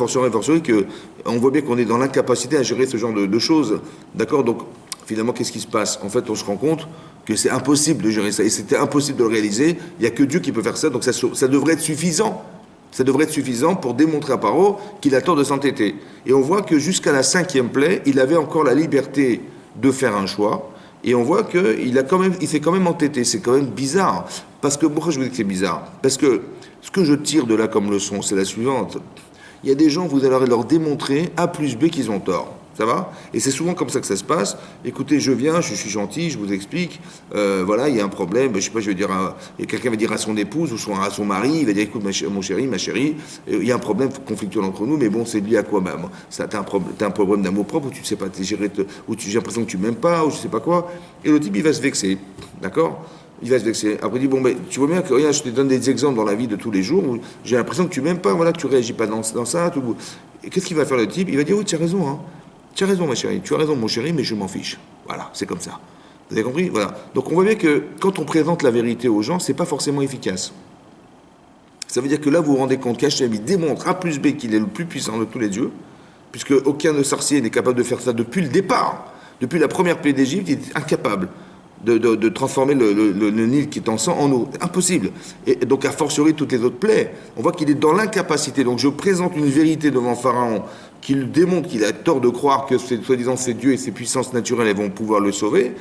que on voit bien qu'on est dans l'incapacité à gérer ce genre de choses. D'accord? Donc, finalement, qu'est-ce qui se passe? En fait, on se rend compte que c'est impossible de gérer ça. Et c'était impossible de le réaliser. Il n'y a que Dieu qui peut faire ça. Donc, ça devrait être suffisant. Ça devrait être suffisant pour démontrer à Paro qu'il a tort de s'entêter. Et on voit que jusqu'à la 5e plaie, il avait encore la liberté de faire un choix. Et on voit qu'il s'est quand même entêté. C'est quand même bizarre. Parce que, pourquoi je vous dis que c'est bizarre? Parce que ce que je tire de là comme leçon, c'est la suivante. Il y a des gens, vous allez leur démontrer A plus B qu'ils ont tort. Ça va? Et c'est souvent comme ça que ça se passe. Écoutez, je viens, je suis gentil, je vous explique. Voilà, il y a un problème. Je sais pas, je vais dire, quelqu'un va dire à son épouse ou à son mari, il va dire, écoute, mon chéri, ma chérie, il y a un problème conflictuel entre nous, mais bon, c'est lié à quoi même? T'as un problème d'amour propre, ou tu ne sais pas te gérer, ou j'ai l'impression que tu m'aimes pas, ou je sais pas quoi. Et le type, il va se vexer, d'accord? Il va se vexer. Après, il dit, bon, ben, tu vois bien que, regarde, je te donne des exemples dans la vie de tous les jours où j'ai l'impression que tu m'aimes pas, voilà, que tu réagis pas dans ça. Et qu'est-ce qu'il va faire le type? Il va dire, oui, tu as raison, hein. Tu as raison, ma chérie, tu as raison, mon chéri, mais je m'en fiche. Voilà, c'est comme ça. Vous avez compris? Voilà. Donc on voit bien que quand on présente la vérité aux gens, c'est pas forcément efficace. Ça veut dire que là, vous vous rendez compte qu'Hachem, il démontre A plus B qu'il est le plus puissant de tous les dieux, puisque aucun sorcier n'est capable de faire ça depuis le départ. Depuis la première plaie d'Égypte, il est incapable de transformer le Nil qui est en sang en eau. Impossible. Et donc, a fortiori, toutes les autres plaies, on voit qu'il est dans l'incapacité. Donc, je présente une vérité devant Pharaon qui lui démontre qu'il a tort de croire que, soi-disant, ses dieux et ses puissances naturelles elles vont pouvoir le sauver.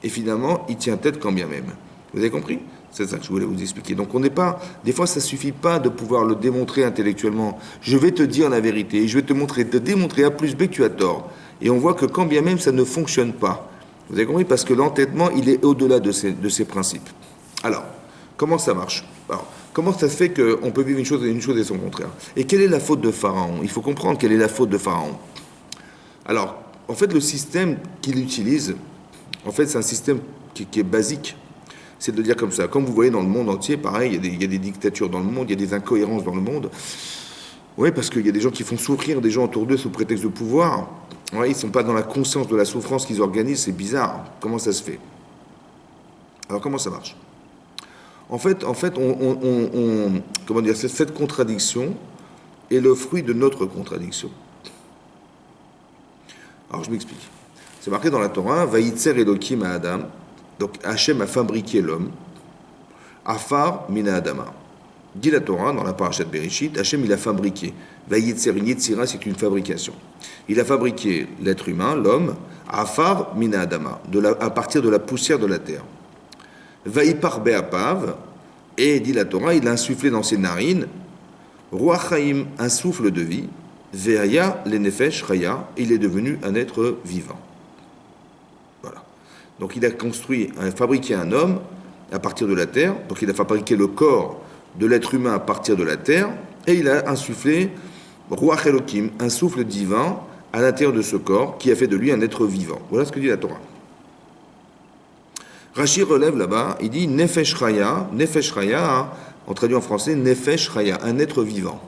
Et finalement, il tient tête quand bien même. Vous avez compris? C'est ça que je voulais vous expliquer. Donc, on n'est pas... Des fois, ça ne suffit pas de pouvoir le démontrer intellectuellement. Je vais te dire la vérité. Je vais te démontrer A plus B que tu as tort. Et on voit que quand bien même, ça ne fonctionne pas. Vous avez compris? Parce que l'entêtement, il est au-delà de ces principes. Alors, comment ça marche? Alors, comment ça se fait qu'on peut vivre une chose et son contraire? Et quelle est la faute de Pharaon? Il faut comprendre quelle est la faute de Pharaon. Alors, en fait, le système qu'il utilise, en fait, c'est un système qui est basique. C'est de dire comme ça. Comme vous voyez dans le monde entier, pareil, il y a des dictatures dans le monde, il y a des incohérences dans le monde. Oui, parce qu'il y a des gens qui font souffrir des gens autour d'eux sous prétexte de pouvoir. Ouais, ils ne sont pas dans la conscience de la souffrance qu'ils organisent, c'est bizarre. Comment ça se fait? Alors, comment ça marche? En fait, comment dire, cette contradiction est le fruit de notre contradiction. Alors, je m'explique. C'est marqué dans la Torah, Vayitzer Elohim à Adam. Donc, Hachem a fabriqué l'homme. Afar mina Adama. Dit la Torah, dans la parashat Bereshit, Hachem, il a fabriqué. Vayitzer, Yetzira, c'est une fabrication. Il a fabriqué l'être humain, l'homme, Afar mina Adama, à partir de la poussière de la terre. Vaipar be'apav, et dit la Torah, il a insufflé dans ses narines, Ruach Chaim, un souffle de vie, Ve'aya lenefesh chaya, il est devenu un être vivant. Voilà. Donc il a fabriqué un homme à partir de la terre, donc il a fabriqué le corps de l'être humain à partir de la terre, et il a insufflé Ruach Elokim, un souffle divin à l'intérieur de ce corps qui a fait de lui un être vivant. Voilà ce que dit la Torah. Rashi relève là-bas, il dit Nefesh Chaya, hein, on traduit en français Nefesh Chaya, un être vivant.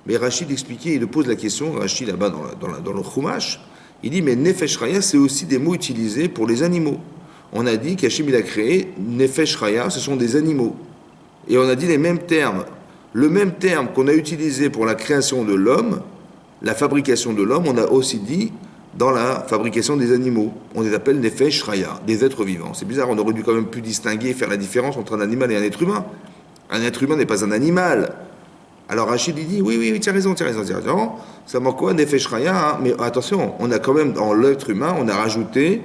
Mais Rachid expliquait, il pose la question, Rachid là-bas dans le Chumash, il dit mais Nefesh Chaya, c'est aussi des mots utilisés pour les animaux. On a dit qu'Hachem il a créé Nefesh Chaya, ce sont des animaux. Et on a dit les mêmes termes. Le même terme qu'on a utilisé pour la création de l'homme, la fabrication de l'homme, on a aussi dit dans la fabrication des animaux. On les appelle Nefesh Raya, des êtres vivants. C'est bizarre, on aurait dû quand même plus distinguer, faire la différence entre un animal et un être humain. Un être humain n'est pas un animal. Alors Rachid il dit, oui, oui, oui, tu as raison, tu as raison, tu as raison. Ça manque quoi, Nefesh Raya, hein. Mais attention, on a quand même, dans l'être humain, on a rajouté,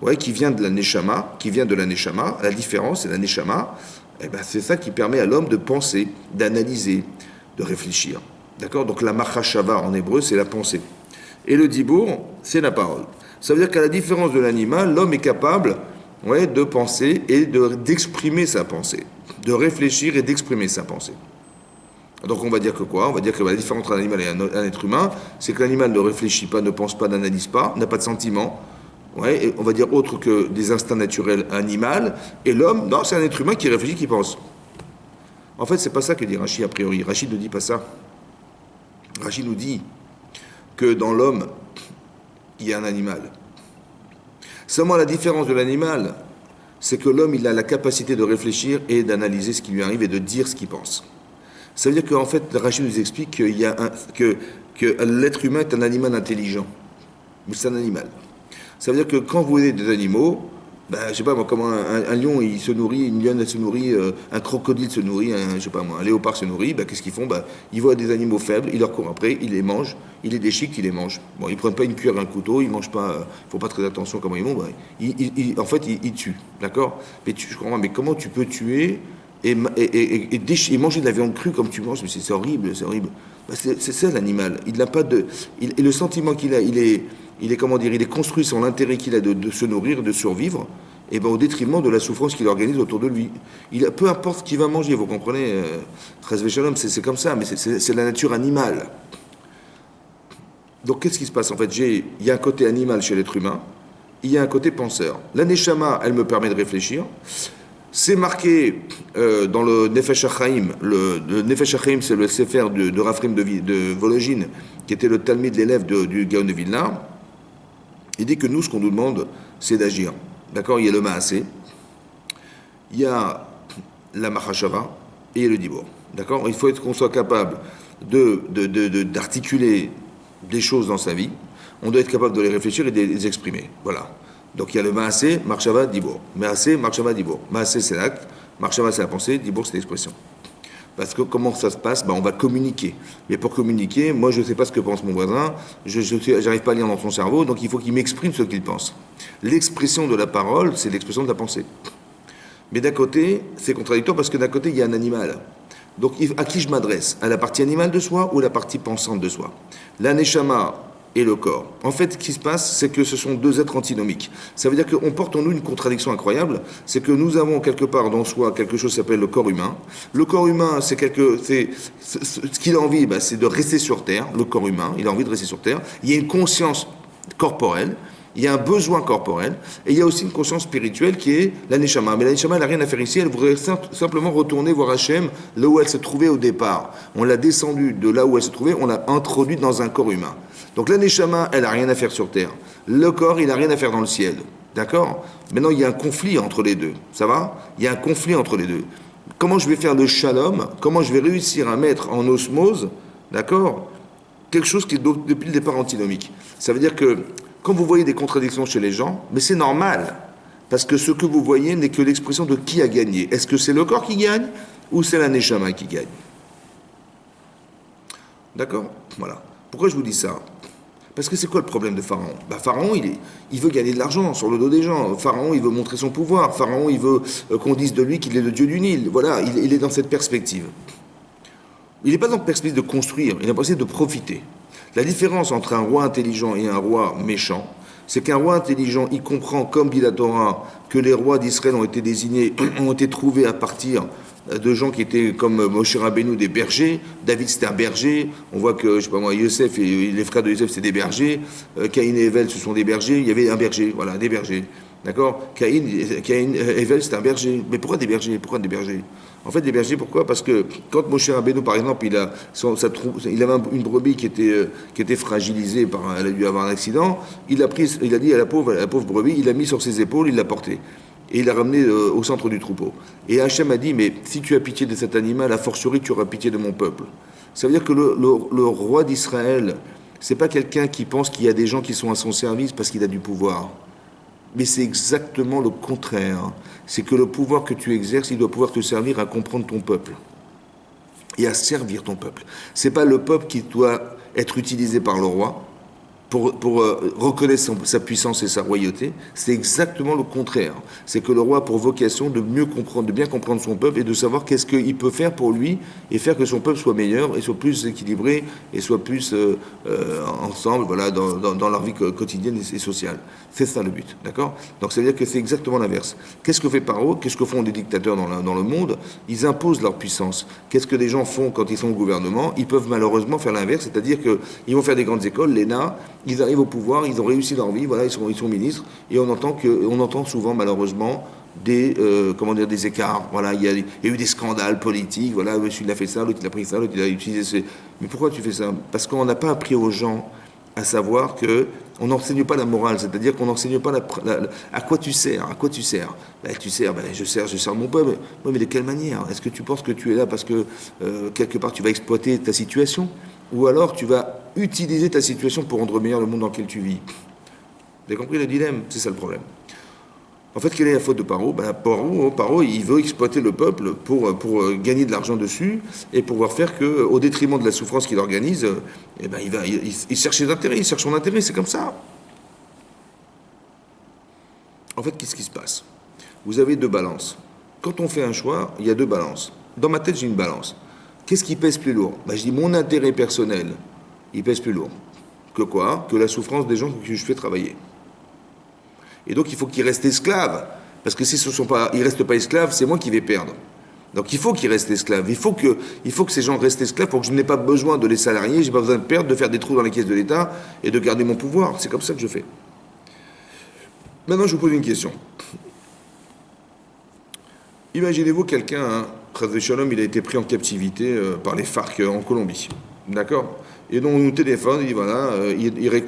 ouais, qui vient de la Neshama, qui vient de la Neshama. La différence, c'est la Neshama. Eh ben, c'est ça qui permet à l'homme de penser, d'analyser, de réfléchir. D'accord? Donc la Machashava en hébreu, c'est la pensée. Et le Dibour, c'est la parole. Ça veut dire qu'à la différence de l'animal, l'homme est capable, ouais, de penser et d'exprimer sa pensée, de réfléchir et d'exprimer sa pensée. Donc on va dire que quoi? On va dire que la différence entre un animal et un être humain, c'est que l'animal ne réfléchit pas, ne pense pas, n'analyse pas, n'a pas de sentiments. Ouais, et on va dire autre que des instincts naturels animaux. Et l'homme, non, c'est un être humain qui réfléchit, qui pense. En fait, c'est pas ça que dit Rachid a priori. Rachid ne dit pas ça. Rachid nous dit que dans l'homme, il y a un animal. Seulement la différence de l'animal, c'est que l'homme, il a la capacité de réfléchir et d'analyser ce qui lui arrive et de dire ce qu'il pense. Ça veut dire qu'en fait, Rachid nous explique que l'être humain est un animal intelligent. Mais c'est un animal. Ça veut dire que quand vous avez des animaux, ben, je sais pas moi, comment un lion il se nourrit, une lionne elle se nourrit, un crocodile se nourrit, je sais pas moi, un léopard se nourrit, ben, qu'est-ce qu'ils font? Ben, ils voient des animaux faibles, ils leur courent après, ils les mangent, ils les déchiquent, ils les mangent. Bon, ils prennent pas une cuillère, un couteau, ils mangent pas, faut pas très attention comment ils mangent, ben, en fait ils tuent, d'accord? Mais je comprends, mais comment tu peux tuer et manger de la viande crue comme tu manges? Mais c'est horrible, c'est horrible. Ben, c'est ça l'animal, il n'a pas de, et le sentiment qu'il a, il est, comment dire, il est construit sur l'intérêt qu'il a de se nourrir, de survivre, et ben au détriment de la souffrance qu'il organise autour de lui. Peu importe ce qu'il va manger, vous comprenez, Chesed Shalom, c'est comme ça, mais c'est la nature animale. Donc qu'est-ce qui se passe? En fait, il y a un côté animal chez l'être humain, il y a un côté penseur. La Neshama, elle me permet de réfléchir. C'est marqué dans le Nefesh HaChaim. Le Nefesh HaChaim, c'est le Sefer de Raphaïm de Vologine, qui était le Talmud, l'élève du Gaon de Vilna. Il dit que nous, ce qu'on nous demande, c'est d'agir. D'accord? Il y a le Maasé, il y a la Machashava et il y a le Dibour. D'accord? Il faut qu'on soit capable d'articuler des choses dans sa vie. On doit être capable de les réfléchir et de les exprimer. Voilà. Donc il y a le Maasé, Machashava, Dibour. Maasé, Machashava, Dibour. Maasé, c'est l'acte. Machashava, c'est la pensée. Dibour, c'est l'expression. Parce que comment ça se passe? Ben, on va communiquer. Mais pour communiquer, moi je ne sais pas ce que pense mon voisin, je n'arrive pas à lire dans son cerveau, donc il faut qu'il m'exprime ce qu'il pense. L'expression de la parole, c'est l'expression de la pensée. Mais d'un côté, c'est contradictoire parce que d'un côté, il y a un animal. Donc à qui je m'adresse? À la partie animale de soi ou à la partie pensante de soi? La neshama et le corps. En fait, ce qui se passe, c'est que ce sont deux êtres antinomiques. Ça veut dire qu'on porte en nous une contradiction incroyable, c'est que nous avons quelque part dans soi quelque chose qui s'appelle le corps humain. Le corps humain, ce qu'il a envie, ben, c'est de rester sur Terre, le corps humain, il a envie de rester sur Terre. Il y a une conscience corporelle, il y a un besoin corporel, et il y a aussi une conscience spirituelle qui est la Neshama. Mais la Neshama, elle n'a rien à faire ici, elle voudrait simplement retourner voir Hachem là où elle se trouvait au départ. On l'a descendue de là où elle se trouvait, on l'a introduite dans un corps humain. Donc la Neshama, elle n'a rien à faire sur Terre. Le corps, il n'a rien à faire dans le ciel. D'accord? Maintenant, il y a un conflit entre les deux. Ça va? Il y a un conflit entre les deux. Comment je vais faire le shalom? Comment je vais réussir à mettre en osmose, d'accord, quelque chose qui est depuis le départ antinomique? Ça veut dire que quand vous voyez des contradictions chez les gens, mais c'est normal, parce que ce que vous voyez n'est que l'expression de qui a gagné. Est-ce que c'est le corps qui gagne ou c'est la Neshama qui gagne? D'accord? Voilà. Pourquoi je vous dis ça? Parce que c'est quoi le problème de Pharaon? Pharaon, il veut gagner de l'argent sur le dos des gens. Pharaon, il veut montrer son pouvoir. Pharaon, il veut qu'on dise de lui qu'il est le dieu du Nil. Voilà, il est dans cette perspective. Il n'est pas dans la perspective de construire, il est dans la perspective de profiter. La différence entre un roi intelligent et un roi méchant, c'est qu'un roi intelligent, il comprend, comme dit la Torah, que les rois d'Israël ont été désignés, ont été trouvés à partir de gens qui étaient comme Moshe Rabbeinu, des bergers. David, c'était un berger. On voit que, je sais pas moi, Yosef et les frères de Yosef, c'est des bergers. Caïn et Evel, ce sont des bergers. Il y avait un berger, voilà, des bergers. D'accord? Caïn, Evel, c'est un berger. Mais pourquoi des bergers? Pourquoi des bergers? En fait, des bergers, pourquoi? Parce que quand Moshe Rabbeinu, par exemple, il avait une brebis qui était fragilisée, elle a dû avoir un accident, il a dit à la pauvre brebis, il l'a mis sur ses épaules, il l'a portée. Et il l'a ramené au centre du troupeau. Et Hachem a dit, mais si tu as pitié de cet animal, a fortiori tu auras pitié de mon peuple. Ça veut dire que le roi d'Israël c'est pas quelqu'un qui pense qu'il y a des gens qui sont à son service parce qu'il a du pouvoir. Mais c'est exactement le contraire. C'est que le pouvoir que tu exerces, il doit pouvoir te servir à comprendre ton peuple et à servir ton peuple. C'est pas le peuple qui doit être utilisé par le roi pour reconnaître sa puissance et sa royauté. C'est exactement le contraire. C'est que le roi a pour vocation de mieux comprendre, de bien comprendre son peuple et de savoir qu'est-ce qu'il peut faire pour lui et faire que son peuple soit meilleur et soit plus équilibré et soit plus ensemble, voilà, dans leur vie quotidienne et sociale. C'est ça le but, d'accord? Donc ça veut dire que c'est exactement l'inverse. Qu'est-ce que fait Paro? Qu'est-ce que font les dictateurs dans le monde? Ils imposent leur puissance. Qu'est-ce que les gens font quand ils sont au gouvernement? Ils peuvent malheureusement faire l'inverse, c'est-à-dire qu'ils vont faire des grandes écoles, l'ENA, ils arrivent au pouvoir, ils ont réussi leur vie, voilà, ils sont ministres, et on entend souvent malheureusement des écarts. Voilà, il y a eu des scandales politiques, voilà, celui il a fait ça, l'autre il a pris ça, l'autre il a utilisé ce... Mais pourquoi tu fais ça? Parce qu'on n'a pas appris aux gens à savoir que on n'enseigne pas la morale, c'est-à-dire qu'on n'enseigne pas à quoi tu sers, à quoi tu sers. Ben, tu sers, ben, je sers mon peuple. Oui, mais de quelle manière? Est-ce que tu penses que tu es là parce que quelque part tu vas exploiter ta situation? Ou alors tu vas utiliser ta situation pour rendre meilleur le monde dans lequel tu vis? Vous avez compris le dilemme? C'est ça le problème. En fait, quelle est la faute de Paro? Ben, Paro, il veut exploiter le peuple pour gagner de l'argent dessus et pouvoir faire que, au détriment de la souffrance qu'il organise, eh ben, il cherche ses intérêts, il cherche son intérêt, c'est comme ça. En fait, qu'est-ce qui se passe? Vous avez deux balances. Quand on fait un choix, il y a deux balances. Dans ma tête, j'ai une balance. Qu'est-ce qui pèse plus lourd? Ben, je dis mon intérêt personnel, il pèse plus lourd. Que quoi? Que la souffrance des gens que je fais travailler. Et donc, il faut qu'ils restent esclaves. Parce que s'ils ne restent pas esclaves, c'est moi qui vais perdre. Donc, il faut qu'ils restent esclaves. Il faut que ces gens restent esclaves pour que je n'ai pas besoin de les salarier, je n'ai pas besoin de perdre, de faire des trous dans les caisses de l'État et de garder mon pouvoir. C'est comme ça que je fais. Maintenant, je vous pose une question. Imaginez-vous quelqu'un, hein, Chazvé Shalom, il a été pris en captivité par les FARC en Colombie. D'accord? Et donc, on nous téléphone, il dit voilà,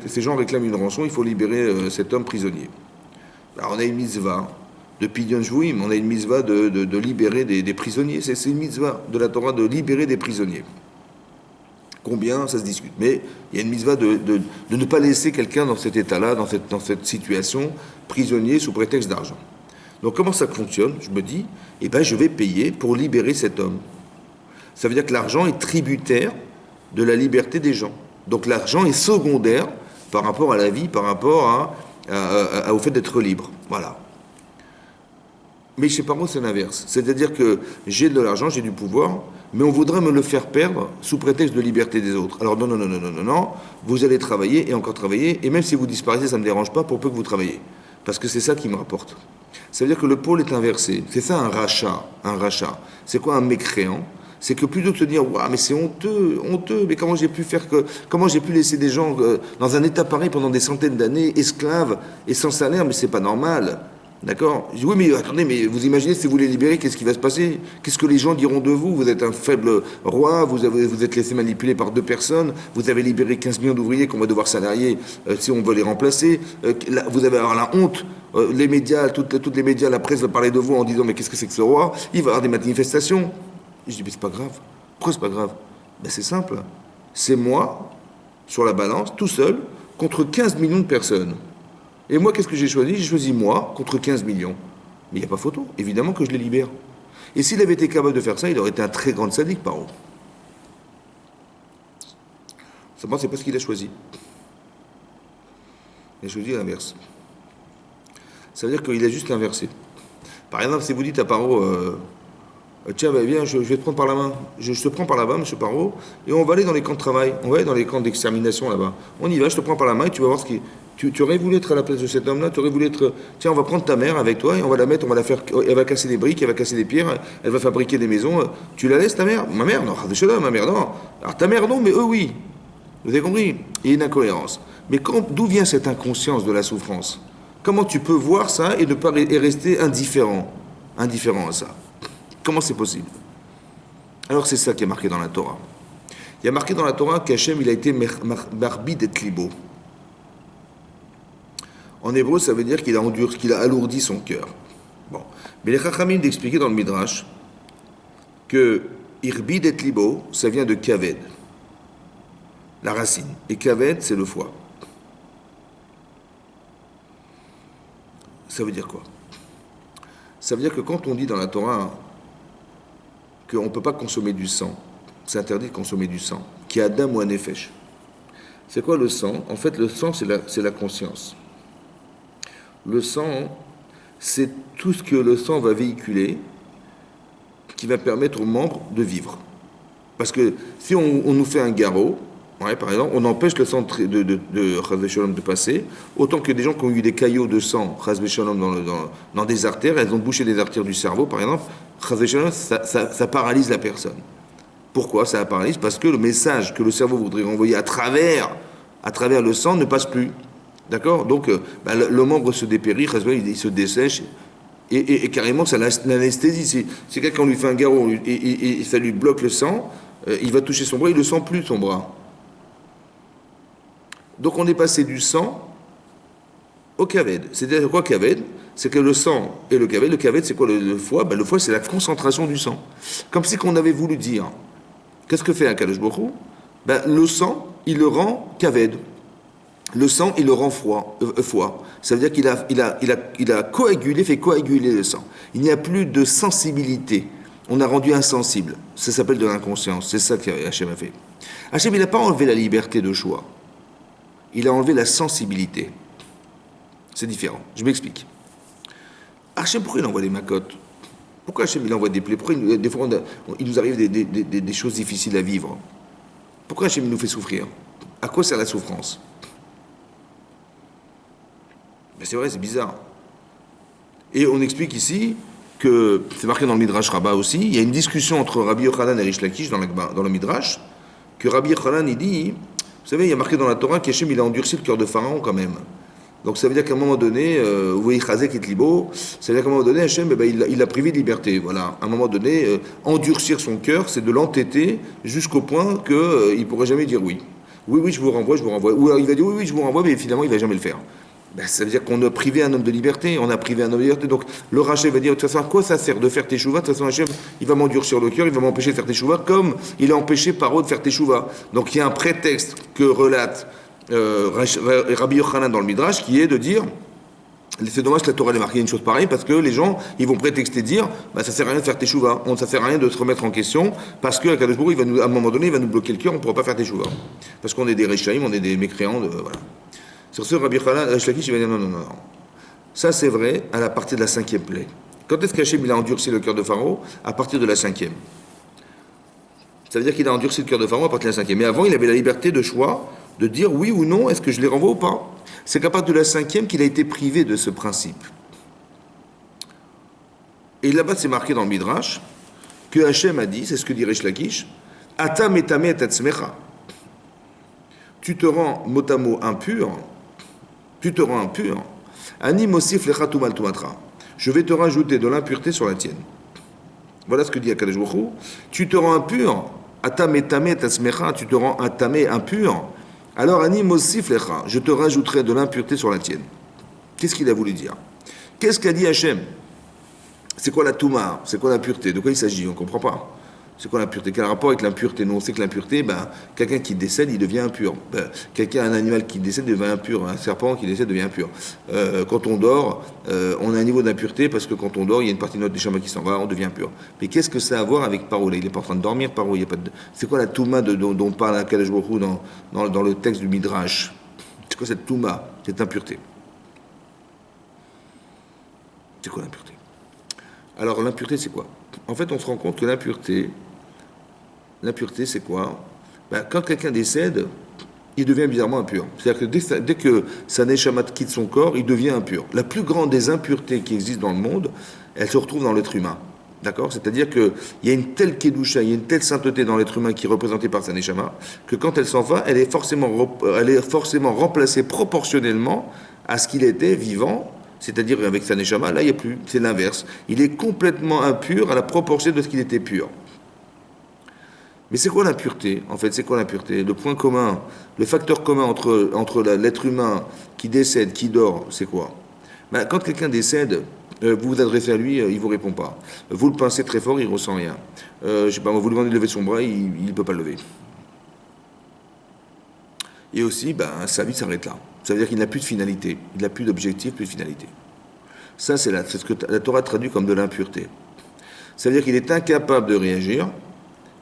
ces gens réclament une rançon, il faut libérer cet homme prisonnier. Alors on a une mitzvah de Pidyon Shvuim, on a une mitzvah de libérer des prisonniers. C'est une mitzvah de la Torah de libérer des prisonniers. Combien, ça se discute. Mais il y a une mitzvah de ne pas laisser quelqu'un dans cet état-là, dans cette situation, prisonnier sous prétexte d'argent. Donc comment ça fonctionne? Je me dis, eh ben je vais payer pour libérer cet homme. Ça veut dire que l'argent est tributaire de la liberté des gens. Donc l'argent est secondaire par rapport à la vie, par rapport au fait d'être libre. Voilà. Mais chez Paro, c'est l'inverse. C'est-à-dire que j'ai de l'argent, j'ai du pouvoir, mais on voudrait me le faire perdre sous prétexte de liberté des autres. Alors non, vous allez travailler et encore travailler, et même si vous disparaissez, ça ne me dérange pas pour peu que vous travaillez. Parce que c'est ça qui me rapporte. Ça veut dire que le pôle est inversé. C'est ça un rachat. Un rachat. C'est quoi un mécréant? C'est que plutôt que de se dire, waouh, mais c'est honteux, mais comment j'ai pu laisser des gens dans un état pareil pendant des centaines d'années, esclaves et sans salaire, mais c'est pas normal. D'accord? Je dis, oui, mais attendez, mais vous imaginez si vous les libérez, qu'est-ce qui va se passer? Qu'est-ce que les gens diront de vous? Vous êtes un faible roi, vous êtes laissé manipuler par deux personnes, vous avez libéré 15 millions d'ouvriers qu'on va devoir salarier si on veut les remplacer. Vous allez avoir la honte. Les médias, toutes les médias, la presse va parler de vous en disant, mais qu'est-ce que c'est que ce roi? Il va y avoir des manifestations. Je dis, mais c'est pas grave. Pourquoi c'est pas grave? Ben c'est simple. C'est moi, sur la balance, tout seul, contre 15 millions de personnes. Et moi, qu'est-ce que j'ai choisi? J'ai choisi moi, contre 15 millions. Mais il n'y a pas photo. Évidemment que je les libère. Et s'il avait été capable de faire ça, il aurait été un très grand sadique, Paro. Seulement, c'est pas ce qu'il a choisi. Il a choisi l'inverse. Ça veut dire qu'il a juste l'inversé. Par exemple, si vous dites à Paro... tiens, ben, viens, je vais te prendre par la main. Je te prends par la main, monsieur Paro, et on va aller dans les camps de travail. On va aller dans les camps d'extermination là-bas. On y va, je te prends par la main et tu vas voir ce qui. Tu aurais voulu être à la place de cet homme-là, tu aurais voulu être. Tiens, on va prendre ta mère avec toi et on va la mettre, on va la faire. Elle va casser des briques, elle va casser des pierres, elle va fabriquer des maisons. Tu la laisses, ta mère? Ma mère, non, ma mère, non. Alors ta mère, non, mais eux, oui. Vous avez compris? Il y a une incohérence. Mais d'où vient cette inconscience de la souffrance? Comment tu peux voir ça et ne pas et rester indifférent à ça? Comment c'est possible? Alors c'est ça qui est marqué dans la Torah. Il y a marqué dans la Torah qu'Hachem il a été Marbi et Libo. En hébreu, ça veut dire qu'il a alourdi son cœur. Bon. Mais les Chachamim d'expliquer dans le Midrash que Irbid et Libo, ça vient de Kaved. la racine. Et kaved, c'est le foie. Ça veut dire quoi? Ça veut dire que quand on dit dans la Torah qu'on ne peut pas consommer du sang, c'est interdit de consommer du sang, qui a Adam ou un nefesh. C'est quoi le sang? En fait, le sang, c'est la conscience. Le sang, c'est tout ce que le sang va véhiculer qui va permettre aux membres de vivre. Parce que si on nous fait un garrot, ouais, par exemple, on empêche le sang de passer, autant que des gens qui ont eu des caillots de sang dans des artères, elles ont bouché des artères du cerveau, par exemple, ça paralyse la personne. Pourquoi ça la paralyse? Parce que le message que le cerveau voudrait renvoyer à travers le sang ne passe plus. D'accord? Donc, le membre se dépérit, il se dessèche, et carrément, ça l'anesthésie. Si quelqu'un lui fait un garrot et ça lui bloque le sang, il va toucher son bras, il ne le sent plus, son bras. Donc, on est passé du sang au kaved. C'est-à-dire quoi, kaved? C'est que le sang et le kaved, c'est quoi le foie? Le foie, c'est la concentration du sang. Comme si qu'on avait voulu dire, qu'est-ce que fait un Kadosh Baruch Hu? Le sang, il le rend kaved. Le sang, il le rend foie. Ça veut dire qu'il a coagulé, fait coaguler le sang. Il n'y a plus de sensibilité. On a rendu insensible. Ça s'appelle de l'inconscience. C'est ça qu'Hachem a fait. Hachem, il n'a pas enlevé la liberté de choix. Il a enlevé la sensibilité. C'est différent. Je m'explique. Hachem, pourquoi il envoie des macotes? Pourquoi Hachem, il envoie des plaies? Pourquoi des fois, il nous arrive des choses difficiles à vivre? Pourquoi Hachem nous fait souffrir? À quoi sert la souffrance? C'est vrai, c'est bizarre. Et on explique ici que, c'est marqué dans le Midrash Rabbah aussi, il y a une discussion entre Rabbi Yochanan et Rish Lakish dans le Midrash, que Rabbi Yochanan, il dit, vous savez, il y a marqué dans la Torah qu'Hachem, il a endurci le cœur de Pharaon quand même. Donc ça veut dire qu'à un moment donné, vous voyez Chazek et Libo, ça veut dire qu'à un moment donné, Hachem, il l'a privé de liberté. Voilà. À un moment donné, endurcir son cœur, c'est de l'entêter jusqu'au point qu'il ne pourrait jamais dire oui. Oui, oui, je vous renvoie. Ou alors il va dire oui, oui, je vous renvoie, mais finalement, il ne va jamais le faire. Ça veut dire qu'on a privé un homme de liberté, on a privé un homme de liberté. Donc le rachet va dire, de toute façon, à quoi ça sert de faire teshuva? De toute façon, Hachem, il va m'endurcir le cœur, il va m'empêcher de faire teshuva, comme il a empêché Paro de faire teshuva. Donc il y a un prétexte que relate Rabbi Yochanan dans le Midrash, qui est de dire, c'est dommage que la Torah ait marqué une chose pareille, parce que les gens, ils vont prétexter dire, ça sert à rien de faire teshuva, ça sert à rien de se remettre en question, parce que Kadosh Baruch Hu, à un moment donné, il va nous bloquer le cœur, on ne pourra pas faire teshuva. Parce qu'on est des Rechaïm, on est des mécréants, voilà. Sur ce, Rabbi Yochanan, Rish Lakish, il va dire non. Ça, c'est vrai à la partie de la 5e plaie. Quand est-ce qu'Hachem il a endurci le cœur de Pharaon? À partir de la 5e. Ça veut dire qu'il a endurci le cœur de Pharaon à partir de la 5e. Mais avant, il avait la liberté de choix de dire oui ou non, est-ce que je les renvoie ou pas? C'est qu'à partir de la 5e qu'il a été privé de ce principe. Et là-bas, c'est marqué dans le Midrash que Hachem a dit, c'est ce que dit Rish Lakish, Ata metame et atzmecha. Tu te rends mot à mot impur. Tu te rends impur. Ani mosif lecha tumal tumatra. Je vais te rajouter de l'impureté sur la tienne. Voilà ce que dit Akadosh Baruch Hu. Tu te rends impur. Atam etame tasmecha. Tu te rends atamé impur. Alors ani mosif lecha. Je te rajouterai de l'impureté sur la tienne. Qu'est-ce qu'il a voulu dire? Qu'est-ce qu'a dit Hachem? C'est quoi la touma? C'est quoi l'impureté? De quoi il s'agit? On ne comprend pas. C'est quoi l'impureté? Quel rapport avec l'impureté? Nous, on sait que l'impureté, quelqu'un qui décède, il devient impur. Un animal qui décède devient impur. Un serpent qui décède devient impur. Quand on dort, on a un niveau d'impureté parce que quand on dort, il y a une partie de notre neshama qui s'en va, on devient impur. Mais qu'est-ce que ça a à voir avec Paro? Il n'est pas en train de dormir, Paro. C'est quoi la touma dont parle Akadosh Baruch Hu dans le texte du Midrash? C'est quoi cette touma, cette impureté? C'est quoi l'impureté? Alors l'impureté, c'est quoi? En fait, on se rend compte que l'impureté, c'est quoi? Quand quelqu'un décède, il devient bizarrement impur. C'est-à-dire que dès que sa neshama quitte son corps, il devient impur. La plus grande des impuretés qui existent dans le monde, elle se retrouve dans l'être humain. D'accord? C'est-à-dire qu'il y a une telle kedusha, il y a une telle sainteté dans l'être humain qui est représentée par sa neshama, que quand elle s'en va, elle est forcément remplacée proportionnellement à ce qu'il était vivant. C'est-à-dire avec sa neshama, là il n'y a plus, c'est l'inverse. Il est complètement impur à la proportion de ce qu'il était pur. Mais c'est quoi l'impureté? En fait, c'est quoi l'impureté? Le point commun, le facteur commun entre l'être humain qui décède, qui dort, c'est quoi? Quand quelqu'un décède, vous vous adressez à lui, il ne vous répond pas. Vous le pincez très fort, il ne ressent rien. Vous lui demandez de lever son bras, il ne peut pas le lever. Et aussi, ben, sa vie s'arrête là. Ça veut dire qu'il n'a plus de finalité. Il n'a plus d'objectif, plus de finalité. Ça, c'est ce que la Torah traduit comme de l'impureté. Ça veut dire qu'il est incapable de réagir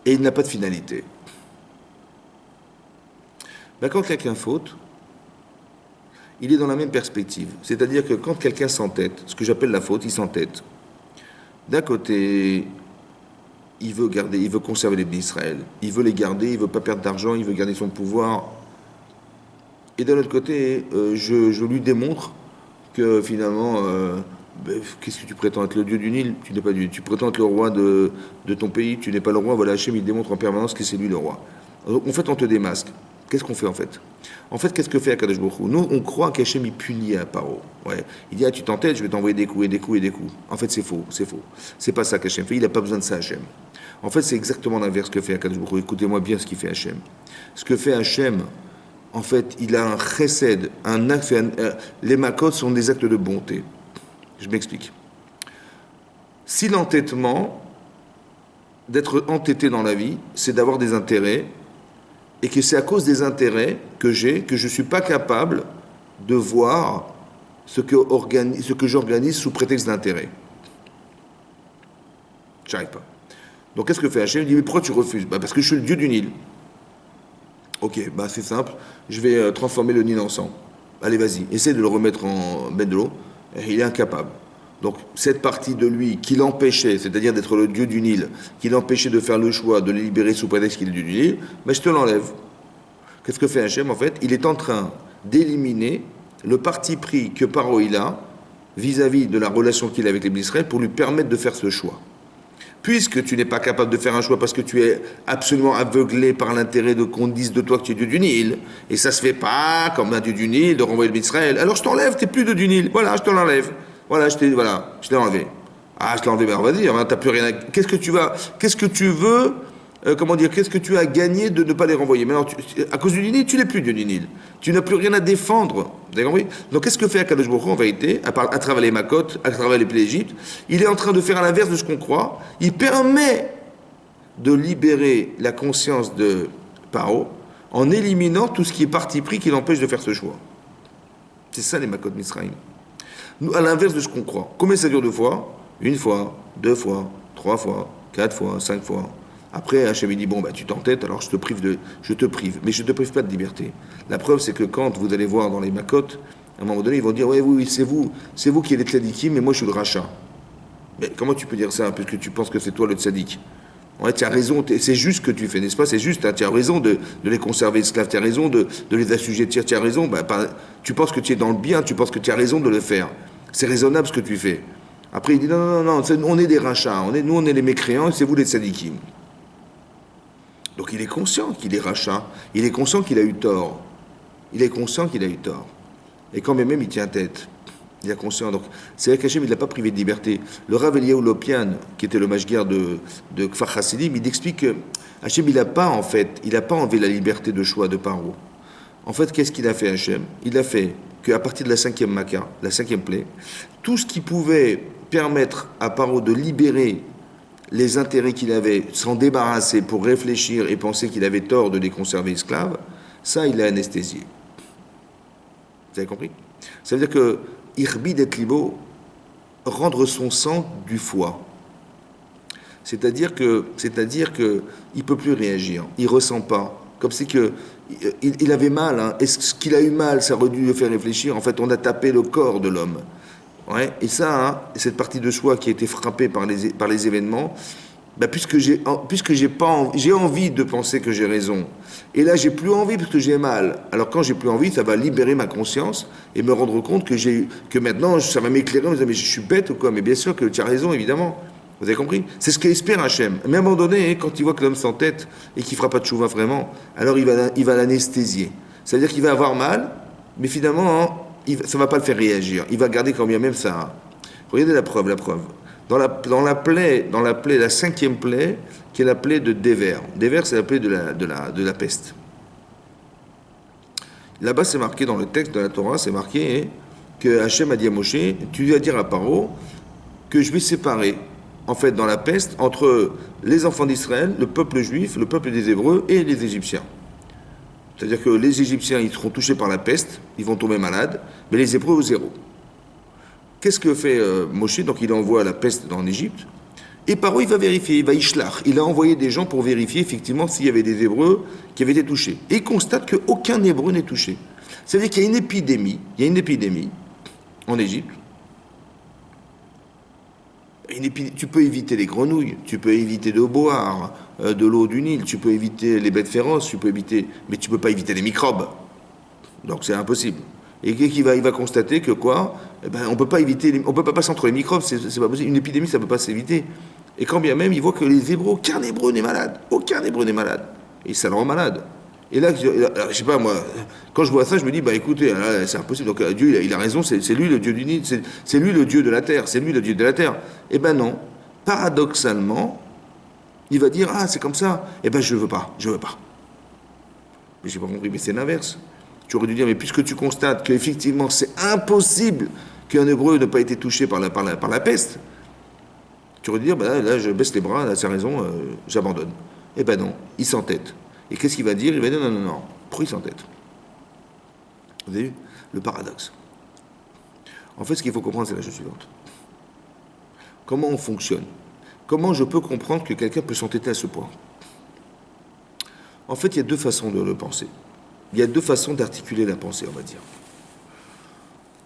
et il n'a pas de finalité. Ben, quand quelqu'un faute, il est dans la même perspective. C'est-à-dire que quand quelqu'un s'entête, ce que j'appelle la faute, il s'entête. D'un côté, il veut garder, il veut conserver les bénis d'Israël. Il veut les garder, il ne veut pas perdre d'argent, il veut garder son pouvoir. Et d'un autre côté, je lui démontre que finalement, qu'est-ce que tu prétends être le dieu du Nil? Tu n'es pas Dieu. Tu prétends être le roi de ton pays, tu n'es pas le roi. Voilà, Hachem, il démontre en permanence que c'est lui le roi. Donc, en fait, on te démasque. Qu'est-ce qu'on fait en fait? En fait, qu'est-ce que fait Akadosh Baruch Hu? Nous, on croit qu'Hachem il punit à Paro. Ouais. Il dit, ah, tu t'entêtes, je vais t'envoyer des coups et des coups et des coups. En fait, c'est faux, c'est faux. C'est pas ça qu'Hachem fait, il n'a pas besoin de ça, Hachem. En fait, c'est exactement l'inverse que fait Akadosh Baruch Hu. Écoutez-moi bien ce qu'il fait Hachem. Ce que fait Hachem, en fait, il a un chesed, un acte, les makot sont des actes de bonté. Je m'explique. Si l'entêtement, d'être entêté dans la vie, c'est d'avoir des intérêts, et que c'est à cause des intérêts que j'ai que je ne suis pas capable de voir ce que j'organise sous prétexte d'intérêt. J'arrive pas. Donc qu'est-ce que fait Hachem? Il dit, mais pourquoi tu refuses? Parce que je suis le dieu du Nil. Ok, c'est simple, je vais transformer le Nil en sang. Allez, vas-y, essaie de le remettre en bête de l'eau. Il est incapable. Donc cette partie de lui qui l'empêchait, c'est-à-dire d'être le dieu du Nil, qui l'empêchait de faire le choix de le libérer sous prétexte qu'il est le dieu du Nil, je te l'enlève. Qu'est-ce que fait Hachem en fait? Il est en train d'éliminer le parti pris que Paro il a vis-à-vis de la relation qu'il a avec les Bénis d'Israël pour lui permettre de faire ce choix. Puisque tu n'es pas capable de faire un choix parce que tu es absolument aveuglé par l'intérêt de qu'on dise de toi que tu es dieu du Nil, et ça se fait pas comme un dieu du Nil de renvoyer le Bénis d'Israël, alors je t'enlève, tu n'es plus dieu du Nil, voilà, je te l'enlève. Voilà, je l'ai enlevé. Ah, je l'ai enlevé, vas-y, t'as plus rien à... Qu'est-ce que tu veux, qu'est-ce que tu as gagné de ne pas les renvoyer? Maintenant, à cause du Nil, tu n'es plus dieu du Nil. Tu n'as plus rien à défendre. Vous avez compris? Donc, qu'est-ce que fait Akadosh Baruch Hu en vérité, à travers les Makot, à travers les plaies d'Égypte? Il est en train de faire à l'inverse de ce qu'on croit. Il permet de libérer la conscience de Paro en éliminant tout ce qui est parti pris qui l'empêche de faire ce choix. C'est ça les Makot Mitzrayim. Nous, à l'inverse de ce qu'on croit. Combien ça dure 2 fois? 1 fois, 2 fois, 3 fois, 4 fois, 5 fois. Après, Hachem dit, tu t'entêtes, alors je te prive, mais je ne te prive pas de liberté. La preuve, c'est que quand vous allez voir dans les Makot, à un moment donné, ils vont dire, oui, c'est vous qui êtes les tzadikim, mais moi je suis le rachat. Mais comment tu peux dire ça, puisque tu penses que c'est toi le tzadik? Ouais, tu as raison, c'est juste ce que tu fais, n'est-ce pas? C'est juste, tu as raison de les conserver esclaves, tu as raison de les assujettir, tu as raison, tu penses que tu es dans le bien, tu penses que tu as raison de le faire. C'est raisonnable ce que tu fais. Après, il dit non, on est des rachats, nous on est les mécréants, c'est vous les tzadikim. Donc il est conscient qu'il est rachat, il est conscient qu'il a eu tort. Il est conscient qu'il a eu tort. Et quand même, il tient tête. Il a conscience. Donc, c'est vrai qu'Hachem, il ne l'a pas privé de liberté. Le Rav Eliyahu Lopian, qui était le mashguer de Kfar Hasidim, il explique que Hachem, il n'a pas enlevé la liberté de choix de Paro. En fait, qu'est-ce qu'il a fait, Hachem? Il a fait qu'à partir de la 5e Makkah, la 5e plaie, tout ce qui pouvait permettre à Paro de libérer les intérêts qu'il avait, s'en débarrasser pour réfléchir et penser qu'il avait tort de les conserver esclaves, ça, il l'a anesthésié. Vous avez compris? Ça veut dire que Irbid et Libo, rendre son sang du foie. C'est-à-dire que il peut plus réagir, il ressent pas. Comme si que il avait mal. Hein. Est-ce qu'il a eu mal? Ça aurait dû le faire réfléchir. En fait, on a tapé le corps de l'homme. Ouais. Et ça, cette partie de soi qui a été frappée par les événements, puisque j'ai envie de penser que j'ai raison. Et là, j'ai plus envie parce que j'ai mal. Alors quand j'ai plus envie, ça va libérer ma conscience et me rendre compte que maintenant, ça va m'éclairer. Mais je suis bête ou quoi? Mais bien sûr que tu as raison, évidemment. Vous avez compris? C'est ce qu'espère Hachem. Mais à un moment donné, quand il voit que l'homme s'entête et qu'il ne fera pas de chouva vraiment, alors il va l'anesthésier. C'est-à-dire qu'il va avoir mal, mais finalement, ça ne va pas le faire réagir. Il va garder quand bien même ça. Regardez la preuve. Dans la plaie, la 5e plaie, qui est la plaie de Dever. Dever, c'est la plaie de la peste. Là-bas, c'est marqué dans le texte de la Torah, c'est marqué que Hachem a dit à Moshe, tu vas dire à Paro que je vais séparer, en fait, dans la peste, entre les enfants d'Israël, le peuple juif, le peuple des Hébreux et les Égyptiens. C'est-à-dire que les Égyptiens, ils seront touchés par la peste, ils vont tomber malades, mais les Hébreux au zéro. Qu'est-ce que fait Moshe? Donc il envoie la peste en Égypte, et par où il va vérifier, il va Ishlach. Il a envoyé des gens pour vérifier effectivement s'il y avait des Hébreux qui avaient été touchés. Et il constate qu'aucun Hébreu n'est touché. Ça veut dire qu'il y a une épidémie, en Égypte. Tu peux éviter les grenouilles, tu peux éviter de boire de l'eau du Nil, tu peux éviter les bêtes féroces, mais tu peux pas éviter les microbes. Donc c'est impossible. Et il va constater que quoi? Eh ben, on peut pas passer entre les microbes, c'est pas possible. Une épidémie, ça peut pas s'éviter. Et quand bien même, il voit que les Hébreux, aucun Hébreu n'est malade, Et ça le rend malade. Et là, je sais pas moi, quand je vois ça, je me dis, bah écoutez, c'est impossible. Donc Dieu, il a raison, c'est lui le Dieu du Nil, c'est lui le Dieu de la terre, c'est lui le Dieu de la terre. Eh ben non, paradoxalement, il va dire, ah c'est comme ça, eh ben je veux pas. Mais j'ai pas compris, mais c'est l'inverse. Tu aurais dû dire, mais puisque tu constates qu'effectivement c'est impossible qu'un Hébreu n'ait pas été touché par la peste, tu aurais dû dire, bah là je baisse les bras, là c'est raison, j'abandonne. Eh ben non, il s'entête. Et qu'est-ce qu'il va dire? Il va dire non. Pourquoi il s'entête? Vous avez vu le paradoxe? En fait, ce qu'il faut comprendre, c'est la chose suivante. Comment on fonctionne? Comment je peux comprendre que quelqu'un peut s'entêter à ce point? En fait, il y a deux façons de le penser. Il y a deux façons d'articuler la pensée, on va dire.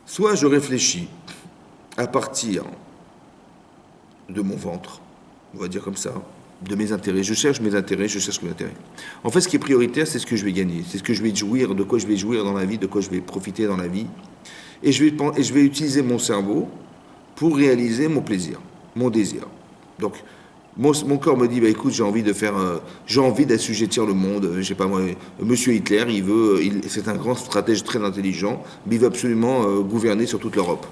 Soit je réfléchis à partir de mon ventre, on va dire comme ça, de mes intérêts. Je cherche mes intérêts. En fait, ce qui est prioritaire, c'est ce que je vais gagner. C'est ce que je vais jouir, de quoi je vais jouir dans la vie, de quoi je vais profiter dans la vie. Et je vais utiliser mon cerveau pour réaliser mon plaisir, mon désir. Donc, mon corps me dit, bah, écoute, j'ai envie d'assujettir le monde. Je sais pas moi, Monsieur Hitler, c'est un grand stratège très intelligent, mais il veut absolument gouverner sur toute l'Europe.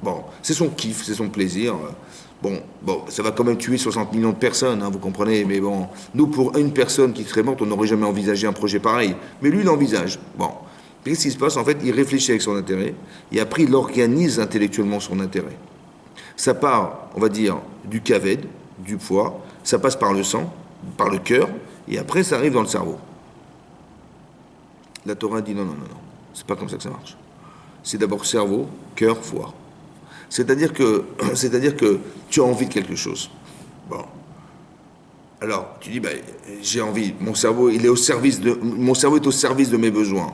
Bon, c'est son kiff, c'est son plaisir. Bon, ça va quand même tuer 60 millions de personnes, hein, vous comprenez, mais bon, nous, pour une personne qui serait morte, on n'aurait jamais envisagé un projet pareil. Mais lui, il envisage. Bon, qu'est-ce qui se passe? En fait, il réfléchit avec son intérêt, et après, il organise intellectuellement son intérêt. Ça part, on va dire, du kaved, du foie, ça passe par le sang, par le cœur, et après, ça arrive dans le cerveau. La Torah dit non, c'est pas comme ça que ça marche. C'est d'abord cerveau, cœur, foie. C'est-à-dire que tu as envie de quelque chose. Bon. Alors, tu dis, ben, j'ai envie. Mon cerveau est au service de mes besoins.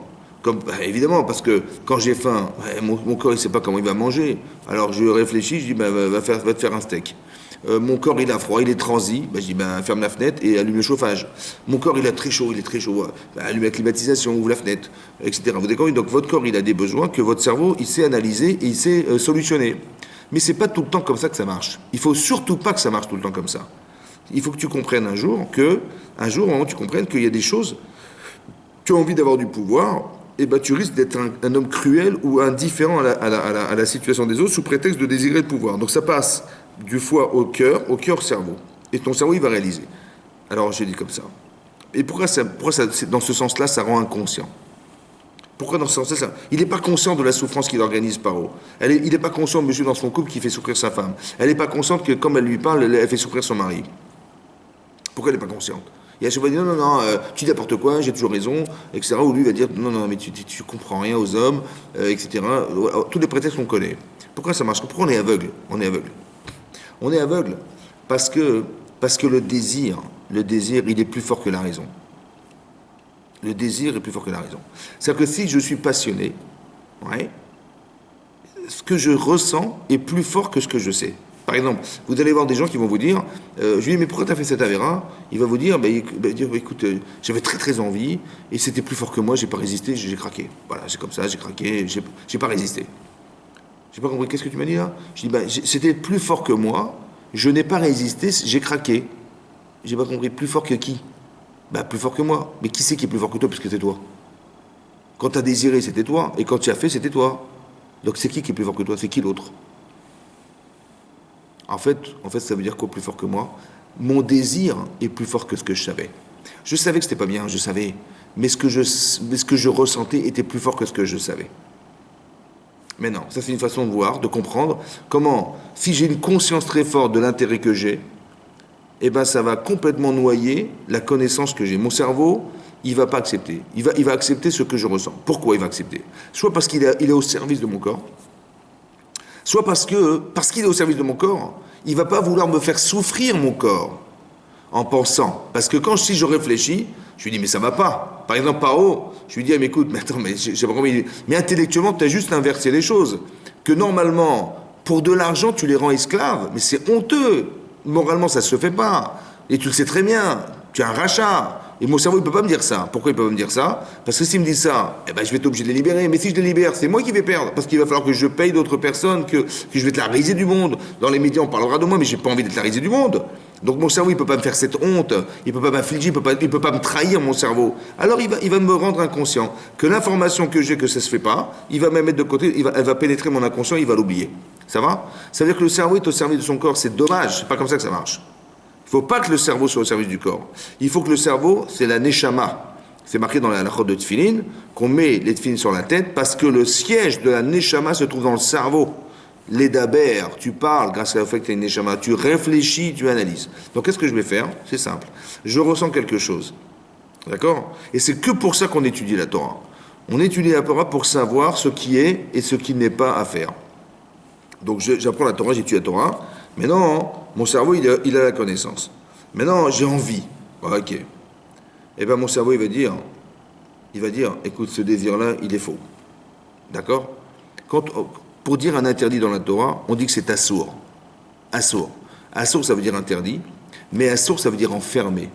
Évidemment, parce que quand j'ai faim, mon corps, il ne sait pas comment il va manger. Alors, je réfléchis, je dis, ben, va te faire un steak. Mon corps, il a froid, il est transi. Ben, je dis, ben, ferme la fenêtre et allume le chauffage. Mon corps, il est très chaud. Ben, allume la climatisation, ouvre la fenêtre, etc. Vous découvrez? Donc, votre corps, il a des besoins que votre cerveau, il sait analyser et il sait solutionner. Mais c'est pas tout le temps comme ça que ça marche. Il faut surtout pas que ça marche tout le temps comme ça. Il faut que tu comprennes un jour, tu comprennes qu'il y a des choses, tu as envie d'avoir du pouvoir, et ben tu risques d'être un homme cruel ou indifférent à la situation des autres sous prétexte de désirer le pouvoir. Donc ça passe du foie au cœur cerveau. Et ton cerveau, il va réaliser. Alors j'ai dit comme ça. Et pourquoi dans ce sens-là, ça rend inconscient? Pourquoi dans ce sens-là il n'est pas conscient de la souffrance qu'il organise par haut. Il n'est pas conscient de monsieur dans son couple qui fait souffrir sa femme. Elle n'est pas consciente que comme elle lui parle, elle fait souffrir son mari. Pourquoi elle n'est pas consciente? Et à chaque fois, il dit non, tu dis n'importe quoi, j'ai toujours raison, etc. Ou lui va dire non, mais tu comprends rien aux hommes, etc. Tous les prétextes qu'on connaît. Pourquoi ça marche? Pourquoi on est aveugle? On est aveugle parce que le désir, il est plus fort que la raison. Le désir est plus fort que la raison. C'est-à-dire que si je suis passionné, ce que je ressens est plus fort que ce que je sais. Par exemple, vous allez voir des gens qui vont vous dire, je lui dis, mais pourquoi tu as fait cet avéra? Il va vous dire, écoute, j'avais très très envie, et c'était plus fort que moi, j'ai pas résisté, j'ai craqué. Voilà, c'est comme ça, j'ai craqué, j'ai pas résisté. J'ai pas compris, qu'est-ce que tu m'as dit là? Je dis, c'était plus fort que moi, je n'ai pas résisté, j'ai craqué. J'ai pas compris, plus fort que qui? Plus fort que moi. Mais qui c'est qui est plus fort que toi, puisque c'est toi? Quand tu as désiré, c'était toi, et quand tu as fait, c'était toi. Donc c'est qui est plus fort que toi? C'est qui l'autre? En fait, ça veut dire quoi, plus fort que moi? Mon désir est plus fort que ce que je savais. Je savais que c'était pas bien, je savais. Mais ce que je ressentais était plus fort que ce que je savais. Mais non, ça c'est une façon de voir, de comprendre comment, si j'ai une conscience très forte de l'intérêt que j'ai, eh ben ça va complètement noyer la connaissance que j'ai. Mon cerveau, il ne va pas accepter. Il va accepter ce que je ressens. Pourquoi il va accepter? Soit parce qu'il est au service de mon corps, soit parce qu'il est au service de mon corps, il ne va pas vouloir me faire souffrir mon corps en pensant. Parce que si je réfléchis, je lui dis, mais ça va pas. Par exemple, Paro, je lui dis, mais écoute, mais attends, j'ai pas compris. Mais intellectuellement, tu as juste inversé les choses. Que normalement, pour de l'argent, tu les rends esclaves, mais c'est honteux. Moralement, ça se fait pas. Et tu le sais très bien. Tu as un rachat. Et mon cerveau, il ne peut pas me dire ça. Pourquoi il ne peut pas me dire ça? Parce que s'il me dit ça, eh ben, je vais être obligé de les libérer. Mais si je les libère, c'est moi qui vais perdre. Parce qu'il va falloir que je paye d'autres personnes, que je vais être la risée du monde. Dans les médias, on parlera de moi, mais j'ai pas envie d'être la risée du monde. Donc mon cerveau, il ne peut pas me faire cette honte. Il ne peut pas m'infliger, il peut pas me trahir, mon cerveau. Alors il va me rendre inconscient. Que l'information que j'ai, que ça ne se fait pas, il va me mettre de côté, elle va pénétrer mon inconscient, il va l'oublier. Ça va? Ça veut dire que le cerveau est au service de son corps. C'est dommage. C'est pas comme ça que ça marche. Il ne faut pas que le cerveau soit au service du corps. Il faut que le cerveau, c'est la neshama. C'est marqué dans la halachot de tefilin qu'on met les tefilin sur la tête parce que le siège de la neshama se trouve dans le cerveau. Les daber, tu parles grâce au fait que tu as une neshama, tu réfléchis, tu analyses. Donc qu'est-ce que je vais faire? C'est simple. Je ressens quelque chose. D'accord? Et c'est que pour ça qu'on étudie la Torah. On étudie la Torah pour savoir ce qui est et ce qui n'est pas à faire. Donc j'apprends la Torah, j'étudie la Torah. Mais non, mon cerveau, il a la connaissance. Maintenant, j'ai envie. Ok. Eh bien, mon cerveau, il va dire, écoute, ce désir-là, il est faux. D'accord? Pour dire un interdit dans la Torah, on dit que c'est assour. Assour. Assour, ça veut dire interdit, mais assour, ça veut dire enfermé.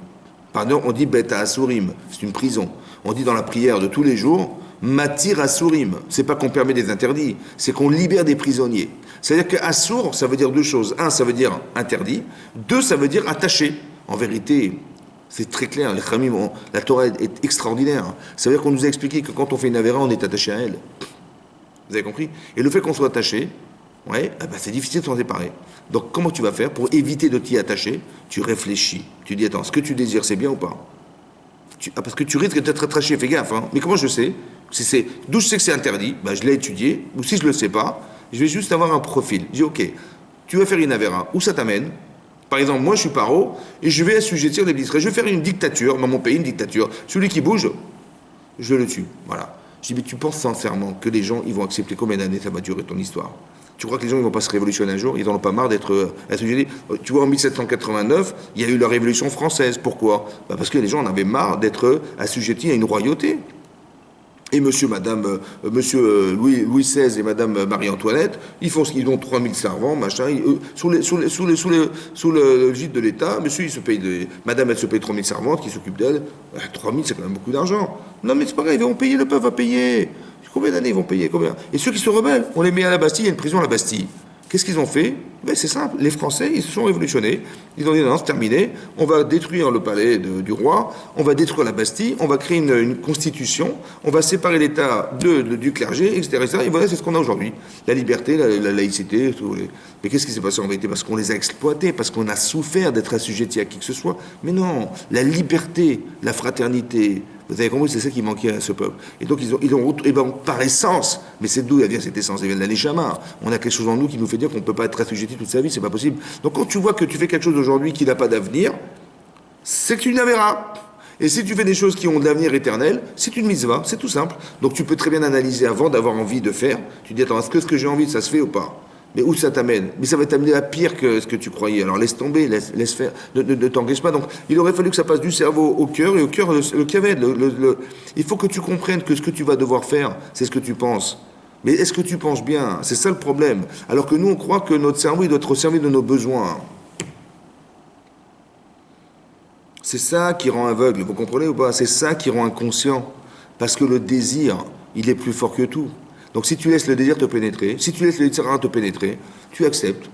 Pardon, on dit beta assourim, c'est une prison. On dit dans la prière de tous les jours, matir assourim. C'est pas qu'on permet des interdits, c'est qu'on libère des prisonniers. C'est-à-dire que assour, ça veut dire deux choses. Un, ça veut dire interdit. Deux, ça veut dire attaché. En vérité, c'est très clair. Les Khamim, la Torah est extraordinaire. Ça veut dire qu'on nous a expliqué que quand on fait une avéra, on est attaché à elle. Vous avez compris? Et le fait qu'on soit attaché, ouais, eh ben c'est difficile de s'en séparer. Donc comment tu vas faire pour éviter de t'y attacher? Tu réfléchis. Tu dis, attends, ce que tu désires, c'est bien ou pas? Parce que tu risques d'être attaché, fais gaffe. Hein. Mais comment je sais? D'où je sais que c'est interdit? Ben, je l'ai étudié. Ou si je ne le sais pas, je vais juste avoir un profil. Je dis, ok, tu vas faire une avéra. Où ça t'amène? Par exemple, moi je suis paro et je vais assujettir les Israël. Je vais faire une dictature, dans mon pays, une dictature. Celui qui bouge, je le tue. Voilà. Je dis, mais tu penses sincèrement que les gens, ils vont accepter combien d'années ça va durer ton histoire? Tu crois que les gens, ils vont pas se révolutionner un jour? Ils n'en ont pas marre d'être assujettis? Tu vois, en 1789, il y a eu la Révolution française. Pourquoi? Parce que les gens en avaient marre d'être assujettis à une royauté. Et monsieur Louis XVI et madame Marie-Antoinette, ils ont 3000 servants, machin, sous le gîte de l'État, monsieur, madame, elle se paye 3000 servantes qui s'occupent d'elle. 3000, c'est quand même beaucoup d'argent. Non, mais c'est pas grave, ils vont payer, le peuple va payer. Combien d'années ils vont payer? Combien? Et ceux qui se rebellent, on les met à la Bastille, il y a une prison à la Bastille. Qu'est-ce qu'ils ont fait? Ben, c'est simple, les Français, ils se sont révolutionnés. Ils ont dit non, c'est terminé, on va détruire le palais du roi, on va détruire la Bastille, on va créer une constitution, on va séparer l'État du clergé, etc. Et voilà, c'est ce qu'on a aujourd'hui. La liberté, la laïcité, tout. Mais qu'est-ce qui s'est passé en vérité? Parce qu'on les a exploités, parce qu'on a souffert d'être assujettis à qui que ce soit. Mais non, la liberté, la fraternité, vous avez compris, c'est ça qui manquait à ce peuple. Et donc, et ben, par essence, mais c'est d'où elle vient cette essence? Elle vient de la neshama. On a quelque chose en nous qui nous fait dire qu'on ne peut pas être assujetti toute sa vie, c'est pas possible. Donc, quand tu vois que tu fais quelque chose aujourd'hui qui n'a pas d'avenir, c'est que tu la verras. Et si tu fais des choses qui ont de l'avenir éternel, c'est une mitzvah, c'est tout simple. Donc, tu peux très bien analyser avant d'avoir envie de faire. Tu te dis, attends, est-ce que ce que j'ai envie, ça se fait ou pas? Mais où ça t'amène? Mais ça va t'amener à pire que ce que tu croyais. Alors laisse tomber, laisse faire, ne t'engage pas. Donc il aurait fallu que ça passe du cerveau au cœur et au cœur le kaved. Il faut que tu comprennes que ce que tu vas devoir faire, c'est ce que tu penses. Mais est-ce que tu penses bien? C'est ça le problème. Alors que nous, on croit que notre cerveau, il doit être au service de nos besoins. C'est ça qui rend aveugle, vous comprenez ou pas? C'est ça qui rend inconscient. Parce que le désir, il est plus fort que tout. Donc si tu laisses le désir te pénétrer, si tu laisses le désir te pénétrer, tu acceptes.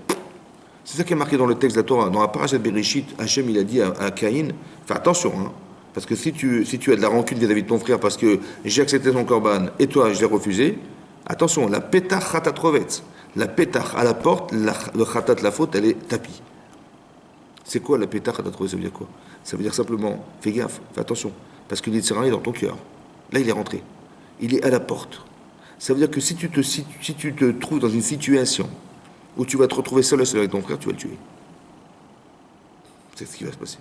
C'est ça qui est marqué dans le texte de la Torah. Dans la parashat Bereshit, Hachem il a dit à Caïn, fais attention, hein, parce que si tu as de la rancune vis-à-vis de ton frère parce que j'ai accepté son korban et toi je l'ai refusé, attention, la pétach khatat rovetz, la pétach à la porte, le khatat, la faute, elle est tapis. C'est quoi la pétach khatat rovetz? Ça veut dire quoi? Ça veut dire simplement, fais gaffe, fais attention, parce que l'Yitzhara est dans ton cœur. Là il est rentré, il est à la porte. Ça veut dire que si tu te trouves dans une situation où tu vas te retrouver seul avec ton frère, tu vas le tuer. C'est ce qui va se passer.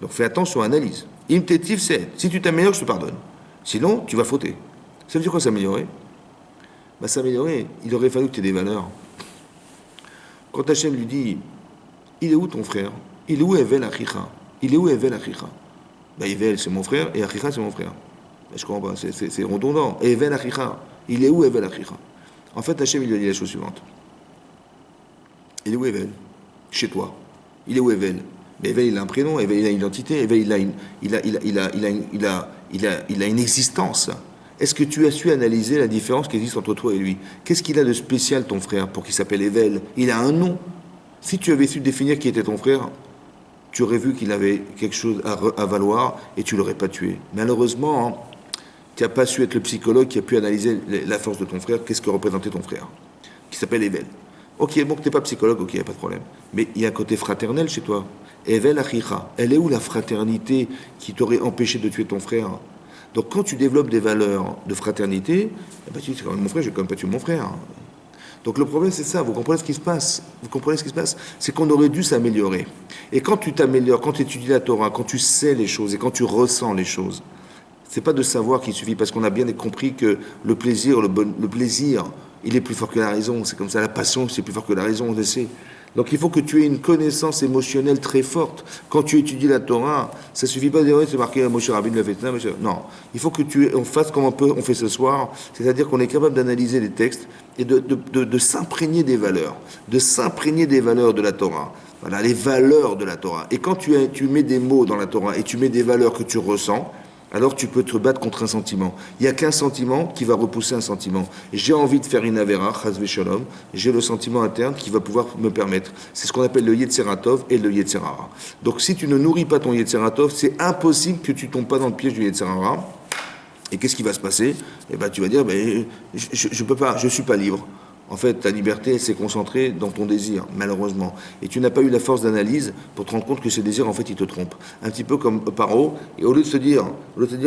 Donc fais attention, analyse. Im tetiv c'est. Si tu t'améliores, je te pardonne. Sinon, tu vas fauter. Ça veut dire quoi s'améliorer? Bah, s'améliorer, il aurait fallu que tu aies des valeurs. Quand Hachem lui dit, il est où ton frère? Il est où Evel Achicha? Il est où Evel Achicha? Bah, Evel, c'est mon frère, et Achicha, c'est mon frère. Bah, je comprends pas, c'est redondant. Evel Achicha. Il est où Evel Achicha? En fait, Hachem, il lui a dit la chose suivante. Il est où Evel? Chez toi. Il est où Evel? Mais Evel, il a un prénom, Evel, il a une identité, Evel, il a une existence. Est-ce que tu as su analyser la différence qui existe entre toi et lui? Qu'est-ce qu'il a de spécial, ton frère, pour qu'il s'appelle Evel? Il a un nom. Si tu avais su définir qui était ton frère, tu aurais vu qu'il avait quelque chose à valoir et tu l'aurais pas tué. Malheureusement, hein, tu n'as pas su être le psychologue qui a pu analyser la force de ton frère, qu'est-ce que représentait ton frère, qui s'appelle Evel. Ok, bon, que tu n'es pas psychologue, ok, il n'y a pas de problème. Mais il y a un côté fraternel chez toi. Evel Achicha, elle est où la fraternité qui t'aurait empêché de tuer ton frère? Donc quand tu développes des valeurs de fraternité, eh ben, tu dis, c'est quand même mon frère, je vais quand même pas tuer mon frère. Donc le problème c'est ça, vous comprenez ce qui se passe? Vous comprenez ce qui se passe? C'est qu'on aurait dû s'améliorer. Et quand tu t'améliores, quand tu étudies la Torah, quand tu sais les choses et quand tu ressens les choses, c'est pas de savoir qu'il suffit, parce qu'on a bien compris que le plaisir, le plaisir, il est plus fort que la raison. C'est comme ça, la passion, c'est plus fort que la raison, on le sait. Donc il faut que tu aies une connaissance émotionnelle très forte. Quand tu étudies la Torah, ça suffit pas de dire, oui, c'est marqué, Moshe Rabbeinu l'a fait. Non, il faut que on fasse comme on fait ce soir, c'est-à-dire qu'on est capable d'analyser les textes et de s'imprégner des valeurs, de s'imprégner des valeurs de la Torah. Voilà, les valeurs de la Torah. Et quand tu mets des mots dans la Torah et tu mets des valeurs que tu ressens, alors tu peux te battre contre un sentiment. Il n'y a qu'un sentiment qui va repousser un sentiment. J'ai envie de faire une avera, chas v'shalom, j'ai le sentiment interne qui va pouvoir me permettre. C'est ce qu'on appelle le Yetzeratov et le Yetzerara. Donc si tu ne nourris pas ton Yetzeratov, c'est impossible que tu tombes pas dans le piège du Yetzerara. Et qu'est-ce qui va se passer? Eh ben, tu vas dire, je peux pas, je suis pas libre. En fait, ta liberté, elle s'est concentrée dans ton désir, malheureusement. Et tu n'as pas eu la force d'analyse pour te rendre compte que ces désirs, en fait, ils te trompent. Un petit peu comme Paro, et au lieu de se dire,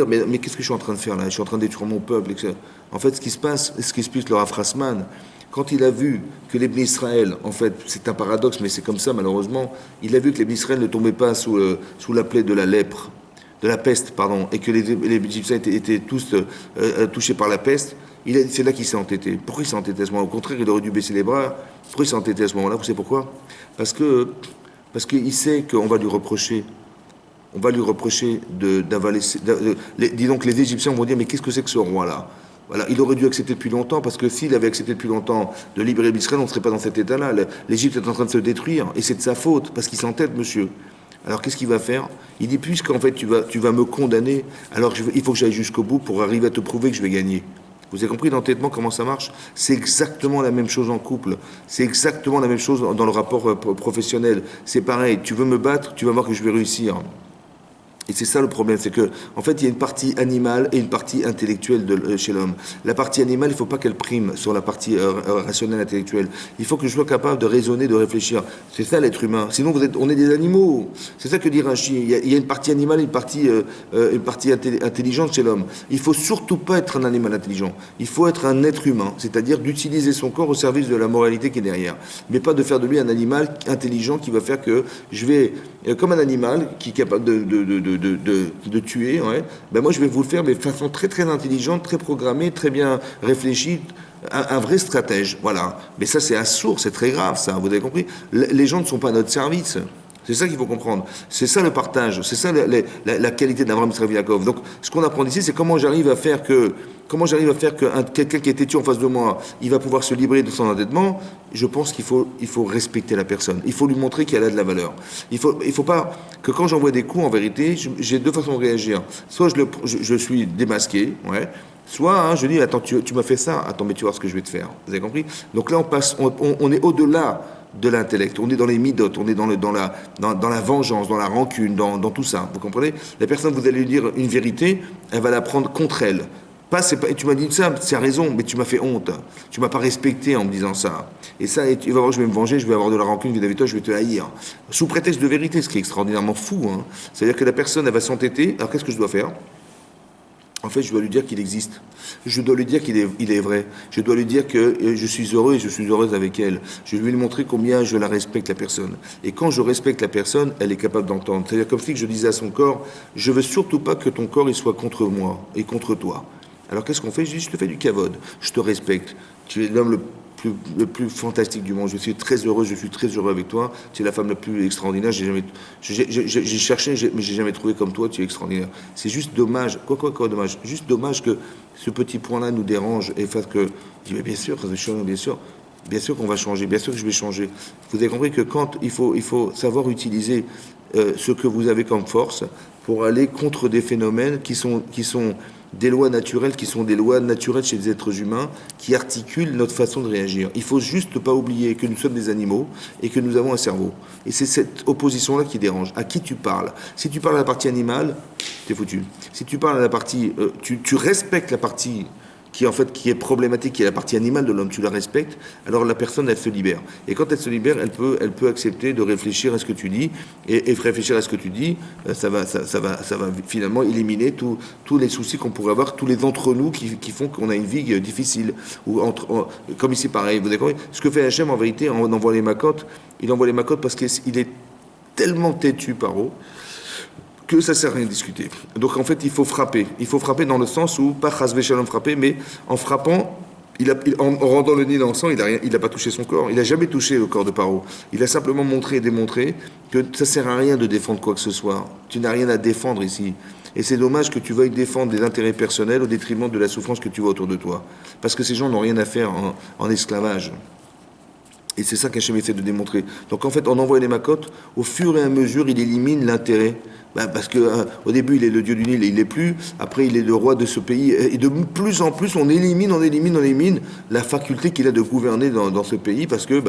mais qu'est-ce que je suis en train de faire là? Je suis en train de détruire mon peuple, etc. En fait, ce qui se passe, ce qui explique le Rav Strassman, quand il a vu que les Bnei Israël, en fait, c'est un paradoxe, mais c'est comme ça, malheureusement, il a vu que les Bnei Israël ne tombaient pas sous la plaie de la lèpre, de la peste, pardon, et que les Égyptiens étaient tous touchés par la peste. C'est là qu'il s'est entêté. Pourquoi il s'est entêté à ce moment-là? Au contraire, il aurait dû baisser les bras. Pourquoi il s'est entêté à ce moment-là? Vous savez pourquoi? Parce qu'il sait qu'on va lui reprocher. On va lui reprocher d'avaler. Dis donc, les Égyptiens vont dire, mais qu'est-ce que c'est que ce roi-là? Voilà, il aurait dû accepter depuis longtemps, parce que s'il avait accepté depuis longtemps de libérer Israël, on ne serait pas dans cet état-là. L'Égypte est en train de se détruire, et c'est de sa faute, parce qu'il s'entête, monsieur. Alors qu'est-ce qu'il va faire? Il dit, puisqu'en fait tu vas me condamner, alors il faut que j'aille jusqu'au bout pour arriver à te prouver que je vais gagner. Vous avez compris l'entêtement, comment ça marche? C'est exactement la même chose en couple. C'est exactement la même chose dans le rapport professionnel. C'est pareil, tu veux me battre, tu vas voir que je vais réussir. Et c'est ça le problème, c'est que en fait il y a une partie animale et une partie intellectuelle chez l'homme. La partie animale, il ne faut pas qu'elle prime sur la partie rationnelle intellectuelle. Il faut que je sois capable de raisonner, de réfléchir. C'est ça l'être humain. Sinon on est des animaux. C'est ça que dit Rashi. Il y a une partie animale et une partie intelligente chez l'homme. Il ne faut surtout pas être un animal intelligent. Il faut être un être humain, c'est-à-dire d'utiliser son corps au service de la moralité qui est derrière. Mais pas de faire de lui un animal intelligent qui va faire que je vais, comme un animal qui est capable de tuer, ouais, ben moi je vais vous le faire, mais de façon très très intelligente, très programmée, très bien réfléchie, un vrai stratège, voilà. Mais ça c'est assourd, c'est très grave ça, vous avez compris? Les gens ne sont pas à notre service. C'est ça qu'il faut comprendre. C'est ça le partage. C'est ça la qualité d'Abraham Yitzhak Yaakov. Donc, ce qu'on apprend ici, c'est comment j'arrive à faire que quelqu'un qui est têtu en face de moi, il va pouvoir se libérer de son endettement. Je pense qu'il faut respecter la personne. Il faut lui montrer qu'elle a de la valeur. Il faut pas que quand j'envoie des coups, en vérité, j'ai deux façons de réagir. Soit je suis démasqué, ouais. Soit je dis, attends, tu m'as fait ça, attends, mais tu vois ce que je vais te faire. Vous avez compris? Donc là, on est au-delà de l'intellect, on est dans les midotes, on est dans la vengeance, dans la rancune, dans tout ça, vous comprenez? La personne, vous allez lui dire une vérité, elle va la prendre contre elle. Tu m'as dit ça, c'est raison, mais tu m'as fait honte. Tu m'as pas respecté en me disant ça. Et ça, tu vas voir, je vais me venger, je vais avoir de la rancune vis-à-vis de toi, je vais te haïr. Sous prétexte de vérité, ce qui est extraordinairement fou. Hein. C'est-à-dire que la personne, elle va s'entêter, alors qu'est-ce que je dois faire? En fait, je dois lui dire qu'il existe. Je dois lui dire il est vrai. Je dois lui dire que je suis heureux et je suis heureuse avec elle. Je vais lui montrer combien je la respecte, la personne. Et quand je respecte la personne, elle est capable d'entendre. C'est-à-dire comme si je disais à son corps, je veux surtout pas que ton corps il soit contre moi et contre toi. Alors qu'est-ce qu'on fait? Je dis, je te fais du kavod. Je te respecte. Tu es l'homme le plus fantastique du monde. Je suis très heureux, je suis très heureux avec toi. Tu es la femme la plus extraordinaire. J'ai cherché, mais j'ai jamais trouvé comme toi. Tu es extraordinaire. C'est juste dommage. Quoi, dommage. Juste dommage que ce petit point-là nous dérange et fasse que. Je dis, mais bien sûr, bien sûr. Bien sûr qu'on va changer, bien sûr que je vais changer. Vous avez compris que quand il faut savoir utiliser ce que vous avez comme force pour aller contre des phénomènes qui sont des lois naturelles, qui sont des lois naturelles chez les êtres humains, qui articulent notre façon de réagir. Il faut juste pas oublier que nous sommes des animaux et que nous avons un cerveau. Et c'est cette opposition-là qui dérange. À qui tu parles? Si tu parles à la partie animale, t'es foutu. Si tu parles à la partie... tu respectes la partie qui est problématique, qui est la partie animale de l'homme, tu la respectes, alors la personne, elle se libère. Et quand elle se libère, elle peut accepter de réfléchir à ce que tu dis, et réfléchir à ce que tu dis, ça va finalement éliminer tous les soucis qu'on pourrait avoir, tous les entre nous qui font qu'on a une vie difficile. Comme ici, pareil, vous avez compris? Ce que fait Hachem, en vérité, on envoie les macotes, il envoie les macotes parce qu'il est tellement têtu, Paro, que ça sert à rien de discuter. Donc en fait, il faut frapper. Il faut frapper dans le sens où, pas chasvé shalom frapper, mais en frappant, en rendant le nez dans le sang, il n'a pas touché son corps. Il n'a jamais touché le corps de Paro. Il a simplement montré et démontré que ça sert à rien de défendre quoi que ce soit. Tu n'as rien à défendre ici. Et c'est dommage que tu veuilles défendre des intérêts personnels au détriment de la souffrance que tu vois autour de toi. Parce que ces gens n'ont rien à faire en esclavage. Et c'est ça qu'Hachem essaie de démontrer. Donc en fait, en envoyant les macotes, au fur et à mesure, il élimine l'intérêt. Parce que au début, il est le dieu du Nil et il l'est plus. Après, il est le roi de ce pays. Et de plus en plus, on élimine la faculté qu'il a de gouverner dans ce pays. Parce que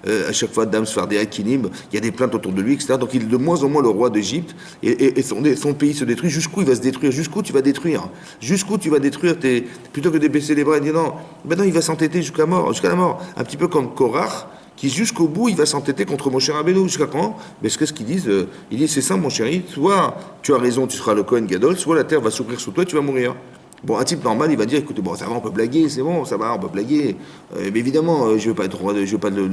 à chaque fois, Dam Sfardéa, Kinim, il y a des plaintes autour de lui, etc. Donc il est de moins en moins le roi d'Égypte. Et son pays se détruit. Jusqu'où il va se détruire? Jusqu'où tu vas détruire? Jusqu'où tu vas détruire plutôt que de baisser les bras et de dire non, maintenant il va s'entêter jusqu'à la mort. Un petit peu comme Korach, qui jusqu'au bout, il va s'entêter contre Moshe Rabbeinu. Jusqu'à quand? Mais qu'est-ce qu'ils disent? Ils disent, c'est ça mon chéri, soit tu as raison, tu seras le Kohen Gadol, soit la terre va s'ouvrir sous toi et tu vas mourir. Bon, un type normal, il va dire, écoutez, bon, ça va, on peut blaguer, c'est bon, ça va, on peut blaguer. Mais évidemment, je veux pas être roi, je veux pas le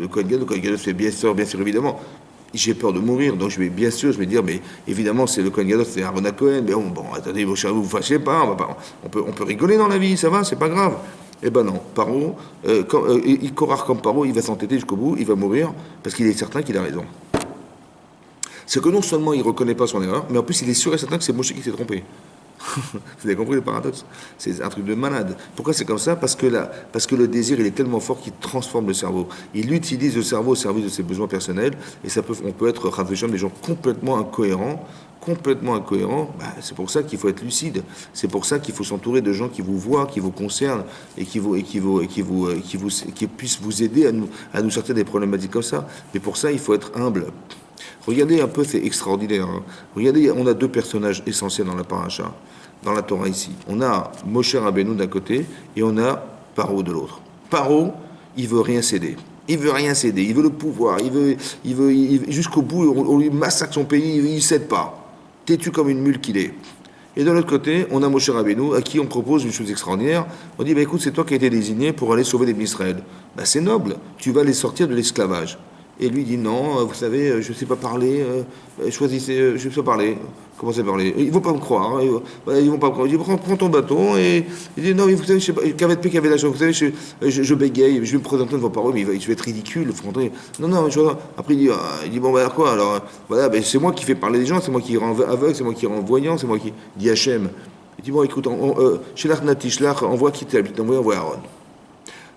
Kohen Gadol. Le Kohen Gadol, c'est bien sûr, évidemment. J'ai peur de mourir, donc je vais dire, mais évidemment, c'est le Kohen Gadol, c'est Aaron Cohen. Mais bon, attendez, vos chéris, vous fâchez pas, on peut rigoler dans la vie, ça va, c'est pas grave. Eh ben non, Paro, il Korach comme Paro, il va s'entêter jusqu'au bout, il va mourir, parce qu'il est certain qu'il a raison. C'est que non seulement il ne reconnaît pas son erreur, mais en plus il est sûr et certain que c'est Moshe qui s'est trompé. Vous avez compris le paradoxe? C'est un truc de malade. Pourquoi c'est comme ça? Parce que le désir, il est tellement fort qu'il transforme le cerveau. Il utilise le cerveau au service de ses besoins personnels, et on peut être, des gens complètement incohérents, c'est pour ça qu'il faut être lucide. C'est pour ça qu'il faut s'entourer de gens qui vous voient, qui vous concernent et qui puissent vous aider à nous sortir des problématiques comme ça. Mais pour ça, il faut être humble. Regardez un peu, c'est extraordinaire. Hein. Regardez, on a deux personnages essentiels dans la paracha, dans la Torah ici. On a Moshe Rabbeinu d'un côté et on a Paro de l'autre. Paro, il veut rien céder. Il veut rien céder. Il veut le pouvoir. Il veut jusqu'au bout, on lui massacre son pays. Il ne cède pas. Têtu comme une mule qu'il est. Et de l'autre côté, on a Moshe Rabbeinu, à qui on propose une chose extraordinaire. On dit, écoute, c'est toi qui as été désigné pour aller sauver les Israël. C'est noble. Tu vas les sortir de l'esclavage. Et lui dit non, vous savez, je ne sais pas parler, choisissez, je ne sais pas parler. Commencez à parler. Ils ne vont pas me croire. Hein, ils vont pas me croire. Il dit prends ton bâton et il dit non, mais vous savez, je sais pas, qu'avait la chance, vous savez, je bégaye, je vais me présenter devant parole, mais je vais être ridicule. Non, après il dit bon, alors quoi? Alors voilà, c'est moi qui fais parler des gens, c'est moi qui rends aveugle, c'est moi qui rends voyant, c'est moi qui dit Hachem. Il dit bon, écoute, chez l'Arnatishlar, envoie qui t'habite, envoie Aaron.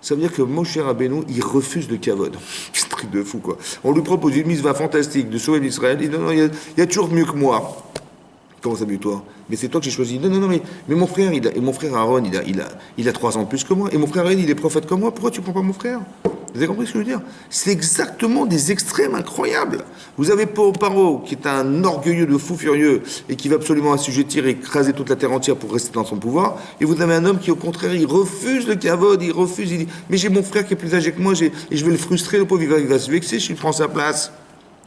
Ça veut dire que Moshe Rabbeinu, il refuse le kavod. C'est un truc de fou, quoi. On lui propose une mise fantastique de sauver l'Israël. Il dit non, il y a toujours mieux que moi. Comment ça mieux toi? Mais c'est toi que j'ai choisi. Non, mais mon frère, mon frère Aaron, il a 3 ans de plus que moi. Et mon frère Aaron, il est prophète comme moi. Pourquoi tu prends pas mon frère? Vous avez compris ce que je veux dire? C'est exactement des extrêmes incroyables. Vous avez Paro, qui est un orgueilleux de fou furieux et qui va absolument assujettir et écraser toute la terre entière pour rester dans son pouvoir. Et vous avez un homme qui, au contraire, il refuse le kavod, il dit mais j'ai mon frère qui est plus âgé que moi et je vais le frustrer, le pauvre, il va se vexer, je lui prends sa place.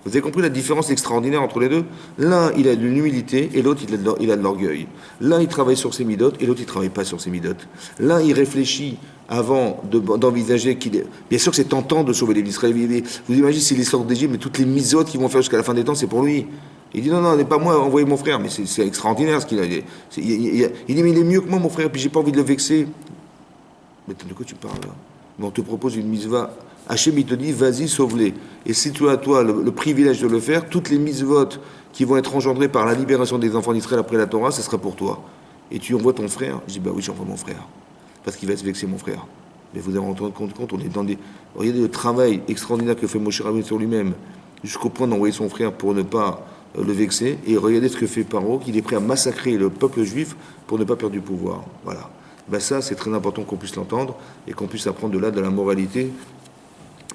Vous avez compris la différence extraordinaire entre les deux? L'un, il a de l'humilité et l'autre, il a de l'orgueil. L'un, il travaille sur ses midotes et l'autre, il ne travaille pas sur ses midotes. L'un, il réfléchit avant d'envisager qu'il est... Bien sûr que c'est tentant de sauver les Israéliens. Vous imaginez s'il sort d'Égypte, mais toutes les misotes qu'ils vont faire jusqu'à la fin des temps, c'est pour lui. Il dit non, non, n'est pas moi, envoyez mon frère. Mais c'est extraordinaire ce qu'il a. Il dit mais il est mieux que moi, mon frère, puis j'ai pas envie de le vexer. Mais de quoi tu parles là? Mais on te propose une mitzvah. Hachem, il te dit, vas-y, sauve-les. Et si tu as, toi, le privilège de le faire, toutes les mitzvot qui vont être engendrées par la libération des enfants d'Israël après la Torah, ce sera pour toi. Et tu envoies ton frère. Je dis, bah oui, j'envoie mon frère. Parce qu'il va se vexer, mon frère. Mais vous avez rendu compte, on est dans des... Regardez le travail extraordinaire que fait Moshe Rabbeinu sur lui-même, jusqu'au point d'envoyer son frère pour ne pas le vexer. Et regardez ce que fait Paro, qu'il est prêt à massacrer le peuple juif pour ne pas perdre du pouvoir. Voilà. Ben ça, c'est très important qu'on puisse l'entendre et qu'on puisse apprendre de là, de la moralité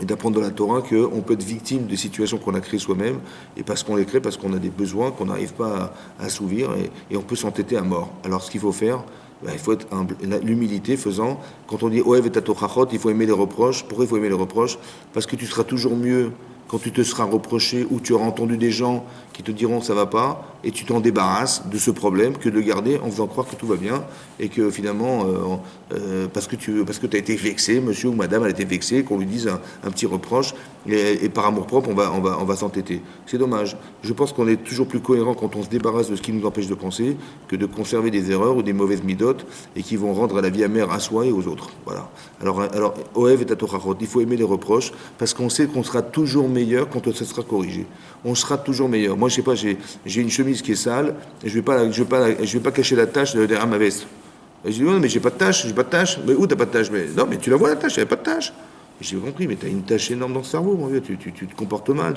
et d'apprendre de la Torah qu'on peut être victime des situations qu'on a créées soi-même, et parce qu'on les crée, parce qu'on a des besoins qu'on n'arrive pas à assouvir, et on peut s'entêter à mort. Alors ce qu'il faut faire, ben, il faut être humble. L'humilité faisant, quand on dit Oev et Tatochachot, il faut aimer les reproches. Pourquoi il faut aimer les reproches? Parce que tu seras toujours mieux quand tu te seras reproché ou tu auras entendu des gens qui te diront ça va pas, et tu t'en débarrasses de ce problème, que de garder en faisant croire que tout va bien, et que finalement, parce que tu as été vexé, monsieur ou madame a été vexé, qu'on lui dise un petit reproche, et par amour propre, on va s'entêter. C'est dommage. Je pense qu'on est toujours plus cohérent quand on se débarrasse de ce qui nous empêche de penser, que de conserver des erreurs ou des mauvaises midotes, et qui vont rendre la vie amère à soi et aux autres. Voilà. Alors Oev et Tatochachot, il faut aimer les reproches, parce qu'on sait qu'on sera toujours meilleur quand ça sera corrigé. On sera toujours meilleur. Moi, je sais pas, j'ai une chemise qui est sale, et je vais pas cacher la tache derrière ma veste. Et je dis, non, mais j'ai pas de tache. Mais où t'as pas de tache? Mais non, mais tu la vois la tache, il n'y a pas de tache. Et j'ai compris, mais t'as une tache énorme dans le cerveau, mon vieux, tu te comportes mal,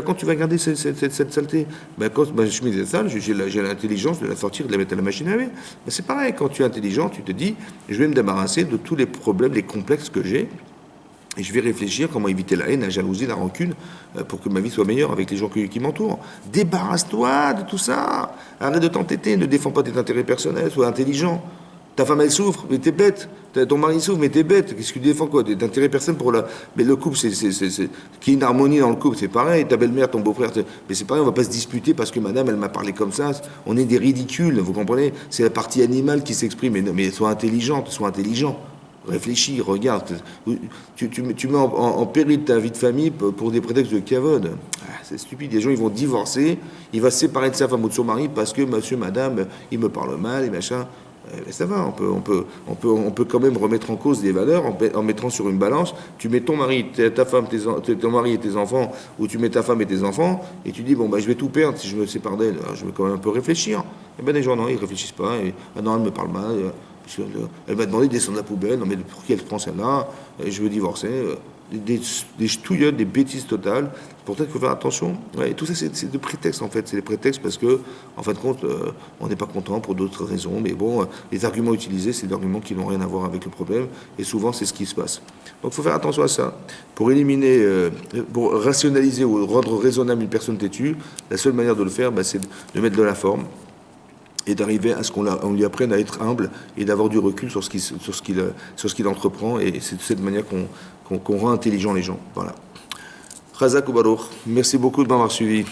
quand tu vas garder cette saleté? Ben, quand ma chemise est sale, j'ai l'intelligence de la sortir, de la mettre à la machine à laver. Ben, c'est pareil, quand tu es intelligent, tu te dis, je vais me débarrasser de tous les problèmes, les complexes que j'ai, et je vais réfléchir comment éviter la haine, la jalousie, la rancune, pour que ma vie soit meilleure avec les gens qui m'entourent. Débarrasse-toi de tout ça. Arrête de t'entêter, ne défends pas tes intérêts personnels, sois intelligent. Ta femme, elle souffre, mais t'es bête. Ton mari souffre, mais t'es bête. Qu'est-ce que tu défends, quoi? Des intérêts personnels pour la... Mais le couple, qu'il y ait une harmonie dans le couple, c'est pareil. Ta belle-mère, ton beau-frère, mais c'est pareil, on va pas se disputer parce que madame, elle m'a parlé comme ça. On est des ridicules, vous comprenez? C'est la partie animale qui s'exprime. Mais sois intelligente, sois intelligent. Réfléchis, regarde. Tu mets en péril ta vie de famille pour des prétextes de cavode. C'est stupide. Les gens, ils vont divorcer, il va se séparer de sa femme ou de son mari parce que monsieur, madame, il me parle mal et machin. Mais ça va, on peut quand même remettre en cause des valeurs en mettant sur une balance. Tu mets ton mari, ta femme, ton mari et tes enfants, ou tu mets ta femme et tes enfants, et tu dis, bon, bah, je vais tout perdre si je me sépare d'elle. Je vais quand même un peu réfléchir. Et ben, les gens, non, ils réfléchissent pas. Et, ah non, elle me parle mal. Elle m'a demandé de descendre la poubelle. Non, mais pour qui elle prend celle-là? Je veux divorcer. Des ch'touillottes, des bêtises totales. Pourtant, il faut faire attention. Ouais, et tout ça, c'est des prétextes, en fait. C'est des prétextes parce que, en fin de compte, on n'est pas content pour d'autres raisons. Mais bon, les arguments utilisés, c'est des arguments qui n'ont rien à voir avec le problème. Et souvent, c'est ce qui se passe. Donc, il faut faire attention à ça. Pour éliminer, pour rationaliser ou rendre raisonnable une personne têtue, la seule manière de le faire, c'est de mettre de la forme et d'arriver à ce qu'on lui apprenne à être humble et d'avoir du recul sur ce qu'il entreprend. Et c'est de cette manière qu'on rend intelligent les gens. Voilà. Chazak ou Baruch. Merci beaucoup de m'avoir suivi.